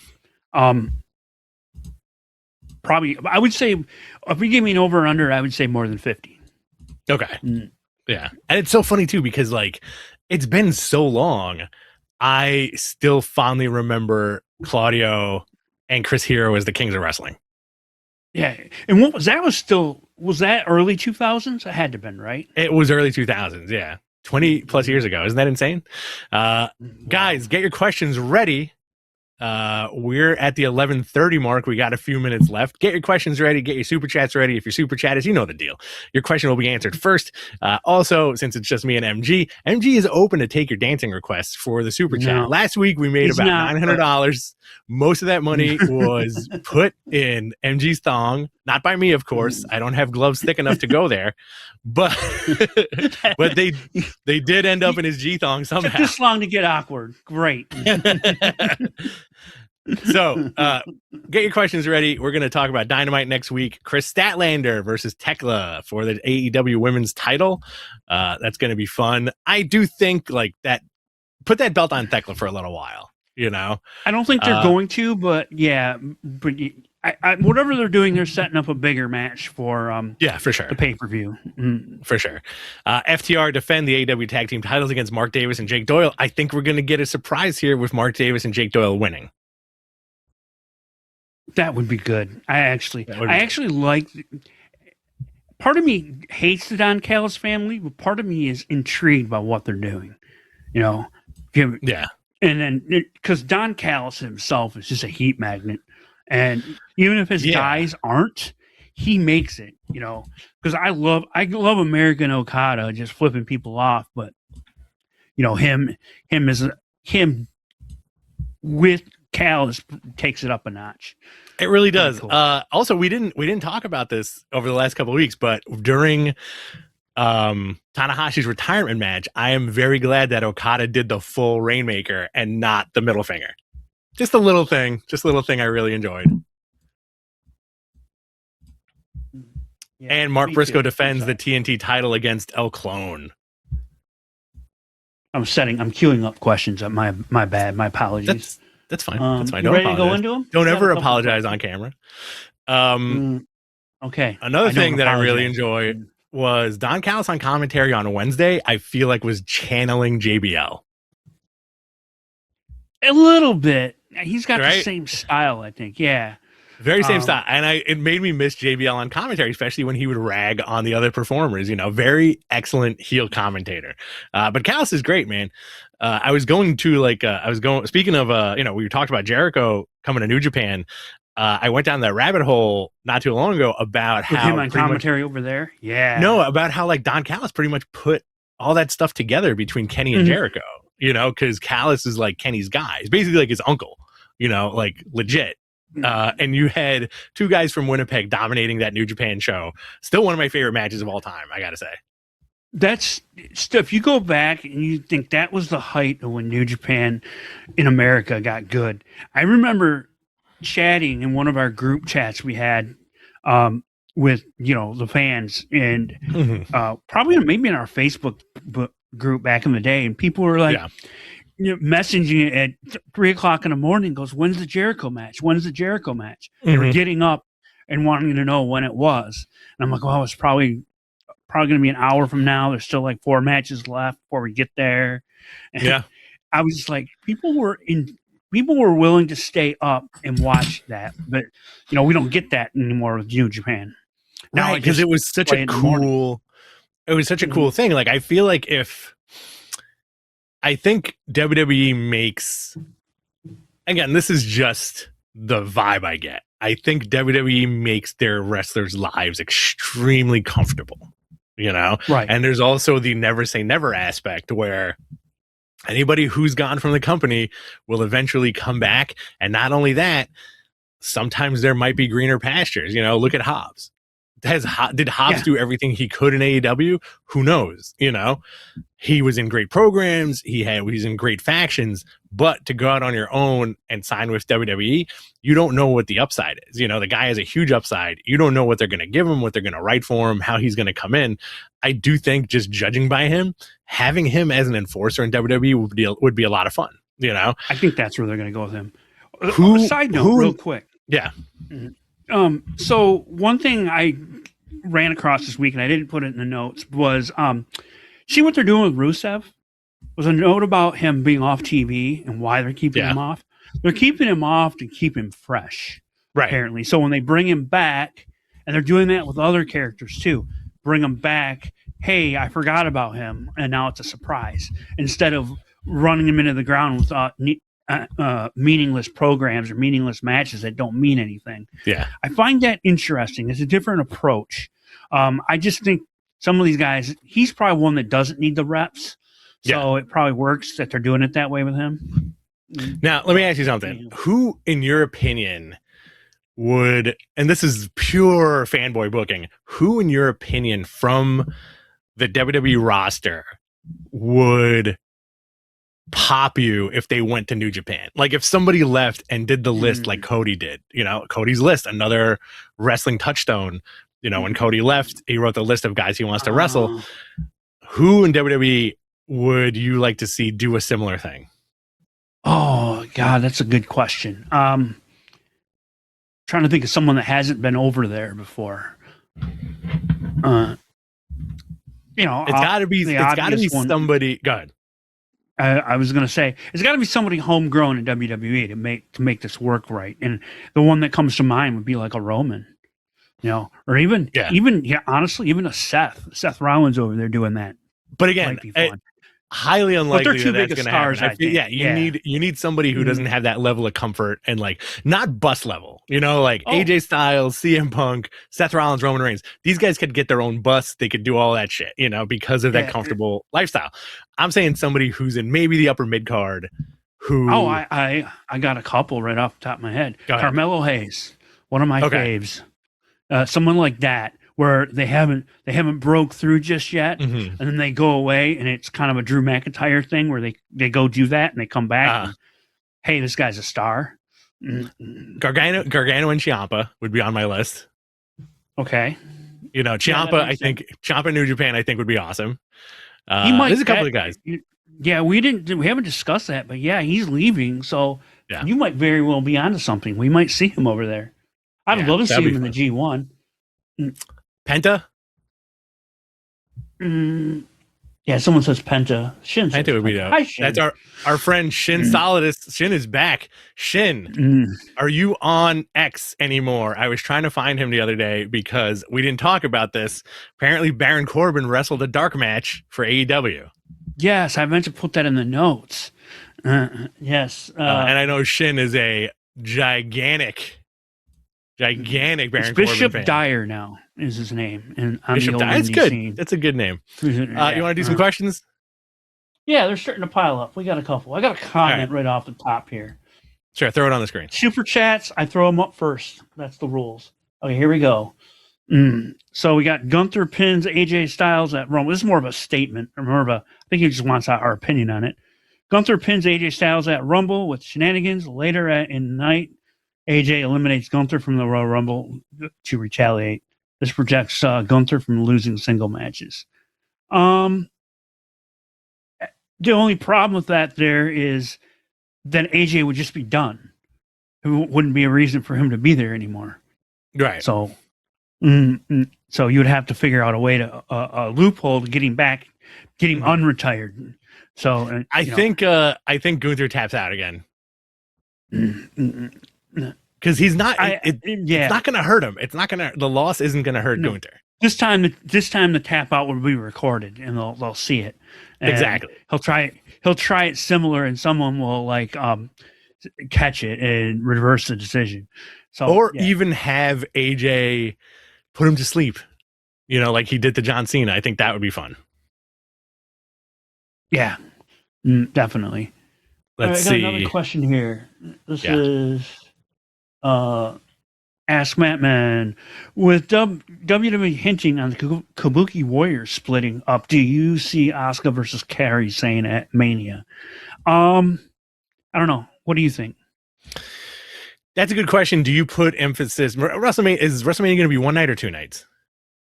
probably, I would say, if you give me an over or under, I would say more than 50. Okay. Yeah. And it's so funny too, because it's been so long. I still fondly remember Claudio and Chris Hero as the Kings of Wrestling. Yeah. And what was that? Was that early 2000s? It had to have been, right? It was early 2000s. Yeah. 20 plus years ago. Isn't that insane? Guys, get your questions ready. We're at the 11:30 mark. We got a few minutes left. Get your questions ready. Get your super chats ready. If you're super chatters, you know the deal. Your question will be answered first. Also, since it's just me and MG is open to take your dancing requests for the super chat. Last week we made about $900. Most of that money was put in MG's thong, not by me, of course. I don't have gloves thick enough to go there, but but they did end up in his G thong somehow. Took this long to get awkward. Great. So get your questions ready. We're going to talk about Dynamite next week. Chris Statlander versus Tekla for the AEW women's title. That's going to be fun. I do think that put that belt on Tekla for a little while, I don't think they're going to, but yeah, but whatever they're doing, they're setting up a bigger match for for sure, the pay-per-view. For sure. FTR defend the AEW tag team titles against Mark Davis and Jake Doyle. I think we're going to get a surprise here with Mark Davis and Jake Doyle winning. That would be good. I actually like. Part of me hates the Don Callis family, but part of me is intrigued by what they're doing. Yeah. And then because Don Callis himself is just a heat magnet, and even if his guys aren't, he makes it. Because I love American Okada just flipping people off, but him with Callis takes it up a notch. It really does. Cool. Also, we didn't talk about this over the last couple of weeks, but during Tanahashi's retirement match, I am very glad that Okada did the full Rainmaker and not the middle finger. Just a little thing I really enjoyed. Yeah, and Mark Briscoe defends the TNT title against El Clone. I'm queuing up questions. My bad. My apologies. That's fine. That's fine. Don't ready to go into them? Don't ever apologize on camera. Okay. Another thing that I really enjoyed was Don Callis on commentary on Wednesday. I feel like was channeling JBL. A little bit. He's got the same style, I think. Yeah. Very same style. And it made me miss JBL on commentary, especially when he would rag on the other performers, very excellent heel commentator. But Callis is great, man. I was going to speaking of, we talked about Jericho coming to New Japan. I went down that rabbit hole not too long ago about how him on commentary over there. Yeah. No, about how like Don Callis pretty much put all that stuff together between Kenny and Jericho, because Callis is like Kenny's guy. He's basically like his uncle, like legit. And you had two guys from Winnipeg dominating that New Japan show. Still one of my favorite matches of all time, I gotta say. That's stuff. You go back and you think that was the height of when New Japan in America got good. I remember chatting in one of our group chats we had with the fans, and probably maybe in our Facebook group back in the day, and people were like, messaging it at 3:00 in the morning, goes, when's the Jericho match? When's the Jericho match? They were getting up and wanting to know when it was. And I'm like, well, it's probably going to be an hour from now. There's still like 4 matches left before we get there. And I was like, people were willing to stay up and watch that, but we don't get that anymore with New Japan. Now, because it was such a cool thing. Like, I feel like I think WWE makes, again, this is just the vibe I get. I think WWE makes their wrestlers' lives extremely comfortable, Right. And there's also the never say never aspect where anybody who's gone from the company will eventually come back. And not only that, sometimes there might be greener pastures. Look at Hobbs. Did Hobbs do everything he could in AEW? Who knows? He was in great programs. He's in great factions. But to go out on your own and sign with WWE, you don't know what the upside is. The guy has a huge upside. You don't know what they're going to give him, what they're going to write for him, how he's going to come in. I do think, just judging by him, having him as an enforcer in WWE would be a lot of fun. I think that's where they're going to go with him. Side note, real quick. Yeah. So one thing I ran across this week, and I didn't put it in the notes, was see what they're doing with Rusev? Was a note about him being off TV and why they're keeping him off. They're keeping him off to keep him fresh, apparently. So when they bring him back, and they're doing that with other characters too, bring him back, hey, I forgot about him, and now it's a surprise. Instead of running him into the ground with meaningless programs or meaningless matches that don't mean anything. Yeah. I find that interesting. It's a different approach. I just think some of these guys, he's probably one that doesn't need the reps. So it probably works that they're doing it that way with him. Now, let me ask you something. Who, in your opinion, would, and this is pure fanboy booking, who, in your opinion, from the WWE roster would pop you if they went to New Japan? Like, if somebody left and did the list like Cody did, Cody's list, another wrestling touchstone. When Cody left, he wrote the list of guys he wants to wrestle. Who in WWE would you like to see do a similar thing? Oh God, that's a good question. Trying to think of someone that hasn't been over there before. It's got to be somebody. Go ahead. I was going to say it's got to be somebody homegrown in WWE to make this work right. And the one that comes to mind would be like a Roman, or even honestly, even a Seth Rollins over there doing that. But again, highly unlikely that that's going to happen. You need somebody who doesn't have that level of comfort and like not bus level, AJ Styles, CM Punk, Seth Rollins, Roman Reigns. These guys could get their own bus. They could do all that shit, because of that comfortable lifestyle. I'm saying somebody who's in maybe the upper mid card. I got a couple right off the top of my head. Carmelo Hayes, one of my faves. Someone like that, where they haven't broke through just yet, Mm-hmm. and then they go away, and it's kind of a Drew McIntyre thing where they go do that and they come back. And, hey, this guy's a star. Gargano and Ciampa would be on my list. Okay. You know, Ciampa, I think Ciampa New Japan, I think would be awesome. There's a couple of guys. Yeah, we haven't discussed that, but yeah, he's leaving, so you might very well be onto something. We might see him over there. I'd love to see him in the G1. Penta? Yeah, someone says Penta. Penta would be dope. Hi, Shin. That's our friend Shin Solidus. Shin is back. Shin, are you on X anymore? I was trying to find him the other day because we didn't talk about this. Apparently, Baron Corbin wrestled a dark match for AEW. Yes, I meant to put that in the notes. Yes. And I know Shin is a gigantic Baron Corbin fan. Bishop Dyer now is his name. And Bishop Dyer. That's good. Scene. That's a good name. You want to do some questions? Yeah, they're starting to pile up. We got a couple. I got a comment right off the top here. Sure, throw it on the screen. Super chats, I throw them up first. That's the rules. Okay, here we go. So we got Gunther pins AJ Styles at Rumble. This is more of a statement. I think he just wants our opinion on it. Gunther pins AJ Styles at Rumble with shenanigans. Later in the night, AJ eliminates Gunther from the Royal Rumble to retaliate. This protects Gunther from losing single matches. The only problem with that there is then AJ would just be done. It wouldn't be a reason for him to be there anymore. Right. So you would have to figure out a way to a loophole to get him back, get him unretired. So I think Gunther taps out again because he's not. It's not going to hurt him. It's not going to. The loss isn't going to hurt Gunther. This time the tap out will be recorded and they'll see it. And exactly. He'll try it similar, and someone will catch it and reverse the decision. So even have AJ put him to sleep, like he did to John Cena. I think that would be fun. Yeah, definitely. Let's see. Another question here. This is Ask Mattman. With WWE hinting on the Kabuki Warriors splitting up, do you see Asuka versus Kairi Sane at Mania? I don't know. What do you think? That's a good question. Do you put emphasis? WrestleMania, is WrestleMania going to be one night or 2 nights?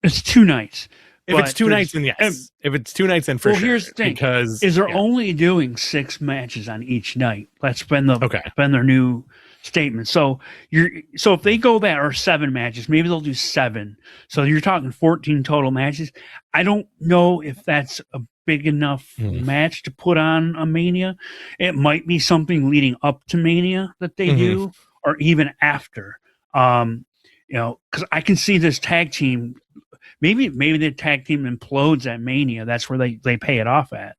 It's 2 nights. If it's 2 nights, then yes. If it's 2 nights, then for sure. Well, here's the thing: because they're only doing 6 matches on each night. That's been their new statement. So if they go that, or 7 matches, maybe they'll do 7. So you're talking 14 total matches. I don't know if that's a big enough match to put on a Mania. It might be something leading up to Mania that they do, or even after. Because I can see this tag team. Maybe the tag team implodes at Mania. That's where they pay it off at,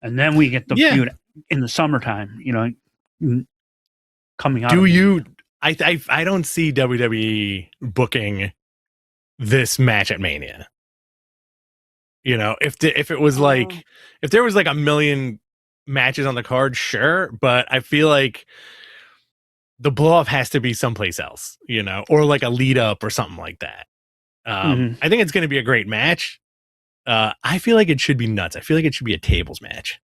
and then we get the feud in the summertime. Coming out. Do you? I don't see WWE booking this match at Mania. If it was if there was a million matches on the card, sure, but I feel like the blow off has to be someplace else, or a lead up or something like that. I think it's going to be a great match. I feel like it should be nuts. I feel like it should be a tables match.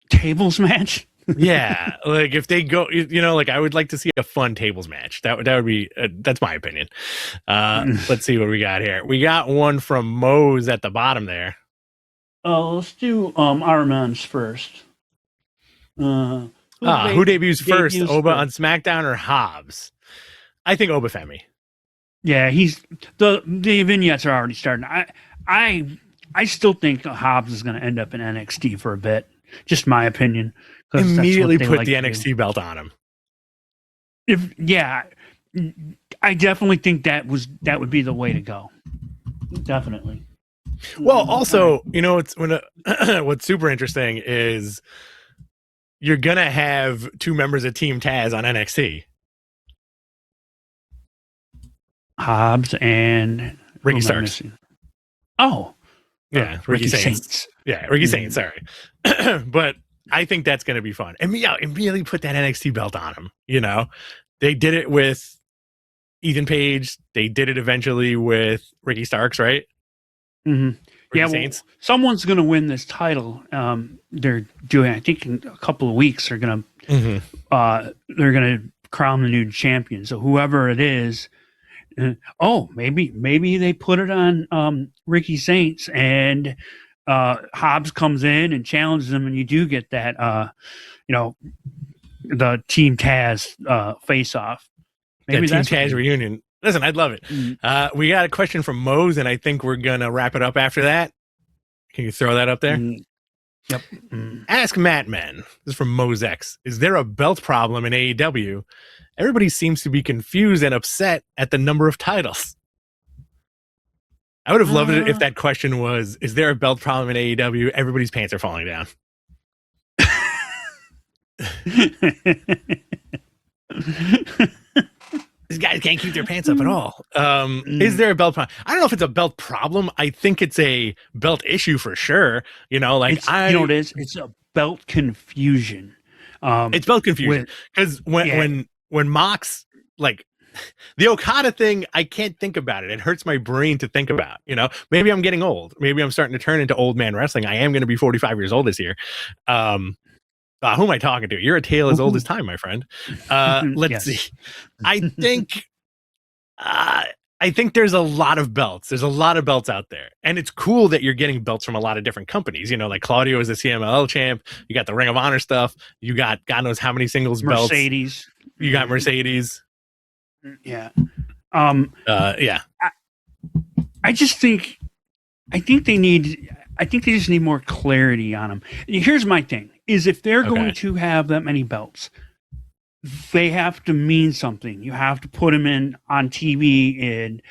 Tables match? Yeah, if they go, I would like to see a fun tables match. That would be. That's my opinion. Let's see what we got here. We got one from Moe's at the bottom there. Let's do Arman's first. Who debuts first, Oba on SmackDown or Hobbs? I think Oba Femi. Yeah, he's the vignettes are already starting. I still think Hobbs is going to end up in NXT for a bit. Just my opinion. Immediately put the NXT belt on him. I definitely think that would be the way to go. Definitely. Well, also, it's what's super interesting is you're gonna have 2 members of Team Taz on NXT. Hobbs and Ricky Starks. Oh, yeah, Ricky Saints. Yeah, Ricky Saints. Sorry, but I think that's going to be fun. And immediately put that NXT belt on him. They did it with Ethan Page. They did it eventually with Ricky Starks, right? Mm-hmm. Yeah, well, someone's going to win this title. They're doing, I think, in a couple of weeks. They're going to crown the new champion. So whoever it is, maybe they put it on Ricky Saints, and Hobbs comes in and challenges him, and you do get that, the Team Taz face off. Maybe that's Team Taz reunion. Listen, I'd love it. Mm-hmm. We got a question from Mose, and I think we're gonna wrap it up after that. Can you throw that up there? Yep. Ask Mattman. This is from Mose X. Is there a belt problem in AEW? Everybody seems to be confused and upset at the number of titles. I would have loved it if that question was, is there a belt problem in AEW? Everybody's pants are falling down. These guys can't keep their pants up at all. Is there a belt problem? I don't know if it's a belt problem. I think it's a belt issue for sure. You know, like it is. It's a belt confusion. It's belt confusion because when Mox, like, the Okada thing, I can't think about it. It hurts my brain to think about. You know, maybe I'm getting old. Maybe I'm starting to turn into old man wrestling. I am going to be 45 years old this year. Who am I talking to? You're a tale as old as time, my friend. Let's see. I think there's a lot of belts. There's a lot of belts out there. And it's cool that you're getting belts from a lot of different companies. You know, like Claudio is the CMLL champ. You got the Ring of Honor stuff. You got God knows how many singles belts. You got Mercedes. Yeah. Yeah. I just think they just need more clarity on them. Here's my thing, is if they're going to have that many belts, they have to mean something. You have to put them on TV in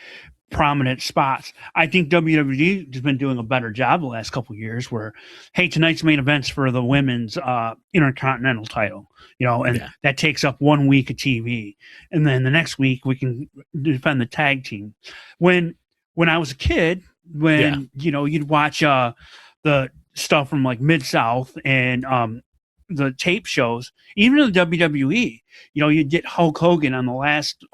prominent spots. I think WWE has been doing a better job the last couple of years where, hey, tonight's main event's for the women's Intercontinental title, you know, and that takes up 1 week of TV. And then the next week we can defend the tag team. When I was a kid, you know, you'd watch the stuff from like Mid-South and the tape shows, even in the WWE, you know, you'd get Hulk Hogan on the last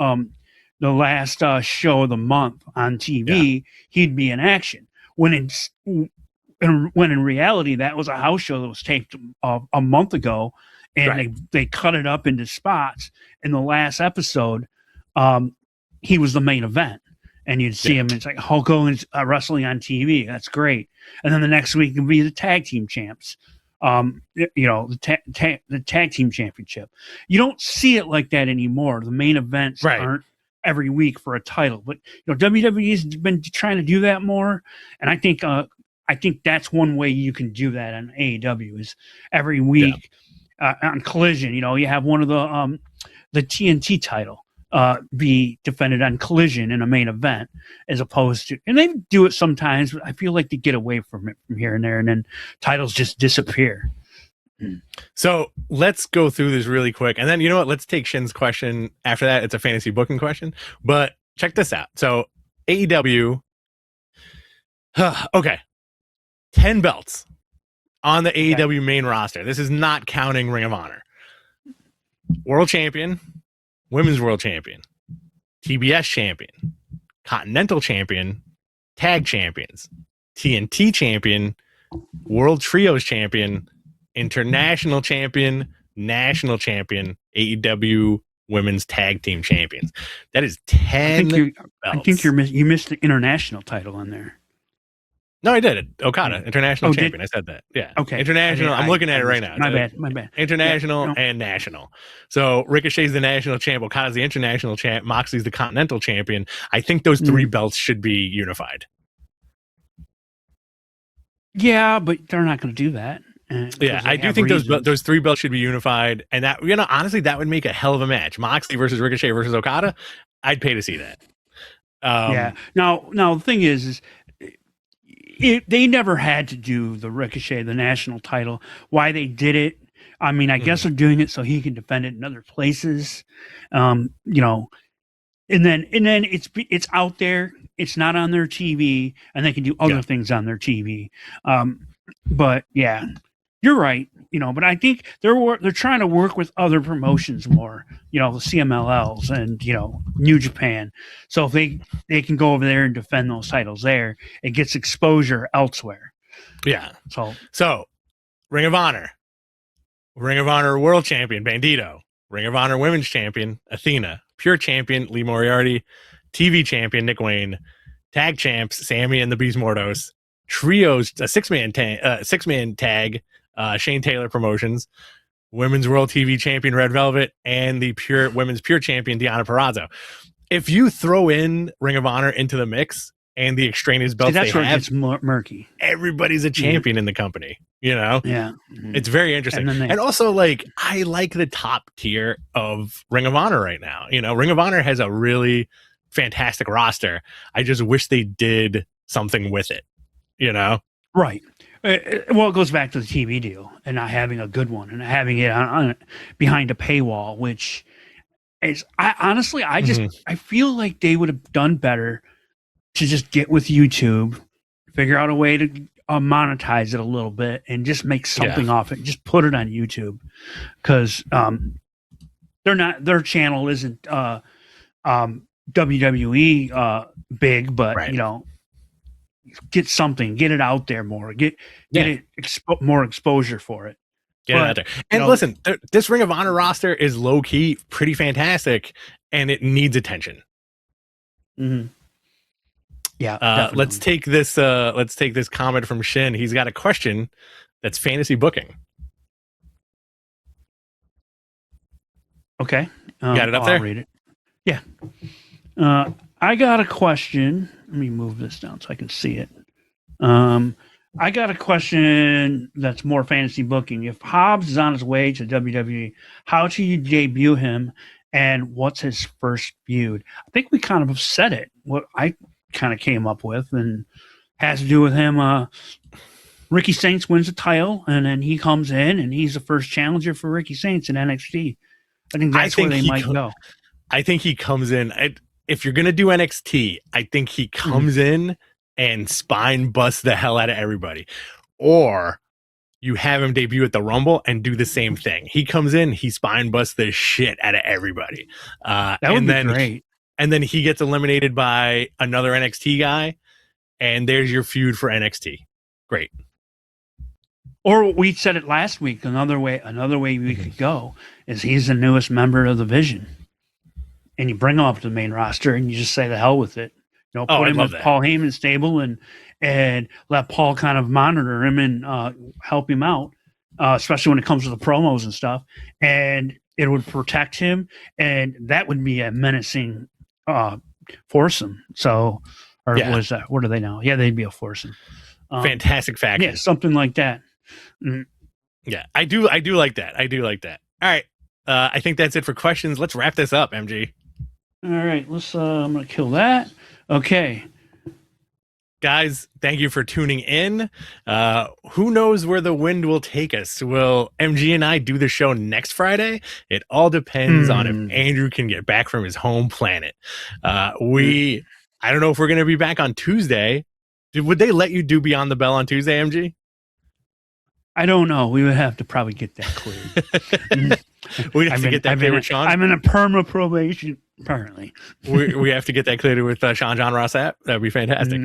show of the month on TV, he'd be in action. When in reality, that was a house show that was taped a month ago, and they cut it up into spots. In the last episode, he was the main event. And you'd see him. It's like Hulk Hogan's wrestling on TV. That's great. And then the next week would be the tag team champs. You know, the tag team championship. You don't see it like that anymore. The main events aren't every week for a title. But you know, WWE's been trying to do that more. And I think that's one way you can do that on AEW is every week on Collision. You know, you have one of the TNT title. Be defended on Collision in a main event, as opposed to, and they do it sometimes, but I feel like they get away from it from here and there, and then titles just disappear. So let's go through this really quick, and then you know what? Let's take Shin's question after that. It's a fantasy booking question, but check this out. So AEW, 10 belts on the AEW main roster. This is not counting Ring of Honor. World champion. Women's World Champion, TBS Champion, Continental Champion, Tag Champions, TNT Champion, World Trios Champion, International Champion, National Champion, AEW Women's Tag Team Champions. That is 10 belts. I think you missed the international title on there. No, I did it. Okada, International Champion. I said that. Yeah. Okay. International. I'm looking at it right now. My bad. International and national. So Ricochet's the national champ. Okada's the international champ. Moxley's the continental champion. I think those three belts should be unified. Yeah, but they're not going to do that. Yeah, I do think those three belts should be unified. And that, you know, honestly, that would make a hell of a match. Moxley versus Ricochet versus Okada. I'd pay to see that. Yeah. Now the thing is they never had to do the Ricochet, the national title. Why they did it, I mean, I guess they're doing it so he can defend it in other places. You know, and then it's out there. It's not on their TV, and they can do other things on their TV. But yeah, You're right, but I think they're trying to work with other promotions more, the CMLLs and New Japan. So if they can go over there and defend those titles there, it gets exposure elsewhere. Yeah. So Ring of Honor World Champion Bandito, Ring of Honor Women's Champion Athena, Pure Champion Lee Moriarty, TV Champion Nick Wayne, Tag Champs Sammy and the Beast Mordos, Trios a six-man tag Shane Taylor Promotions, Women's World TV Champion Red Velvet, and the Women's Pure Champion Deonna Purrazzo. If you throw in Ring of Honor into the mix and the extraneous belts that's they where have, it gets murky. Everybody's a champion in the company, Yeah. It's very interesting. And also, I like the top tier of Ring of Honor right now. Ring of Honor has a really fantastic roster. I just wish they did something with it, Right. Well, it goes back to the TV deal and not having a good one and having it on behind a paywall, which is, I feel like they would have done better to just get with YouTube, figure out a way to monetize it a little bit and just make something off it. Just put it on YouTube, because their channel isn't WWE big, but right. Get something, get it out there more, get it more exposure for it. Get it out there. And listen, this Ring of Honor roster is low key pretty fantastic, and it needs attention. Mm-hmm. Yeah. Let's take this comment from Shin. He's got a question that's fantasy booking. Okay. Got it up there? I'll read it. Yeah. I got a question. Let me move this down so I can see it. I got a question that's more fantasy booking. If Hobbs is on his way to WWE, how should you debut him, and what's his first feud? I think we kind of said it. What I kind of came up with, and has to do with him. Ricky Saints wins the title, and then he comes in, and he's the first challenger for Ricky Saints in NXT. I think that's where they might go. I think he comes in. If you're going to do NXT, I think he comes in and spine busts the hell out of everybody. Or you have him debut at the Rumble and do the same thing. He comes in, he spine busts the shit out of everybody. That would be great. And then he gets eliminated by another NXT guy, and there's your feud for NXT. Great. Or we said it last week. Another way we could go is he's the newest member of the Vision, and you bring him up to the main roster, and you just say the hell with it. Put him with Paul Heyman's stable, and let Paul kind of monitor him and help him out, especially when it comes to the promos and stuff. And it would protect him, and that would be a menacing foursome. So, was that? What are they now? Yeah, they'd be a foursome. Fantastic faction. Yeah, something like that. Yeah, I do like that. All right. I think that's it for questions. Let's wrap this up, MG. All right, let's I'm gonna kill that. Okay. Guys, thank you for tuning in. Who knows where the wind will take us? Will MG and I do the show next Friday? It all depends on if Andrew can get back from his home planet. I don't know if we're going to be back on Tuesday. Would they let you do Beyond the Bell on Tuesday, MG? I don't know. We would have to probably get that cleared. We have to get that cleared with Sean. I'm in a perma probation, apparently. we have to get that cleared with Sean John Ross app. That'd be fantastic.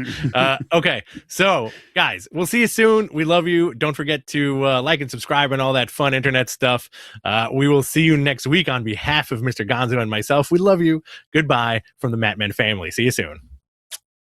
Okay, so guys, we'll see you soon. We love you. Don't forget to like and subscribe and all that fun internet stuff. We will see you next week on behalf of Mr. Gonzo and myself. We love you. Goodbye from the Matt Men family. See you soon.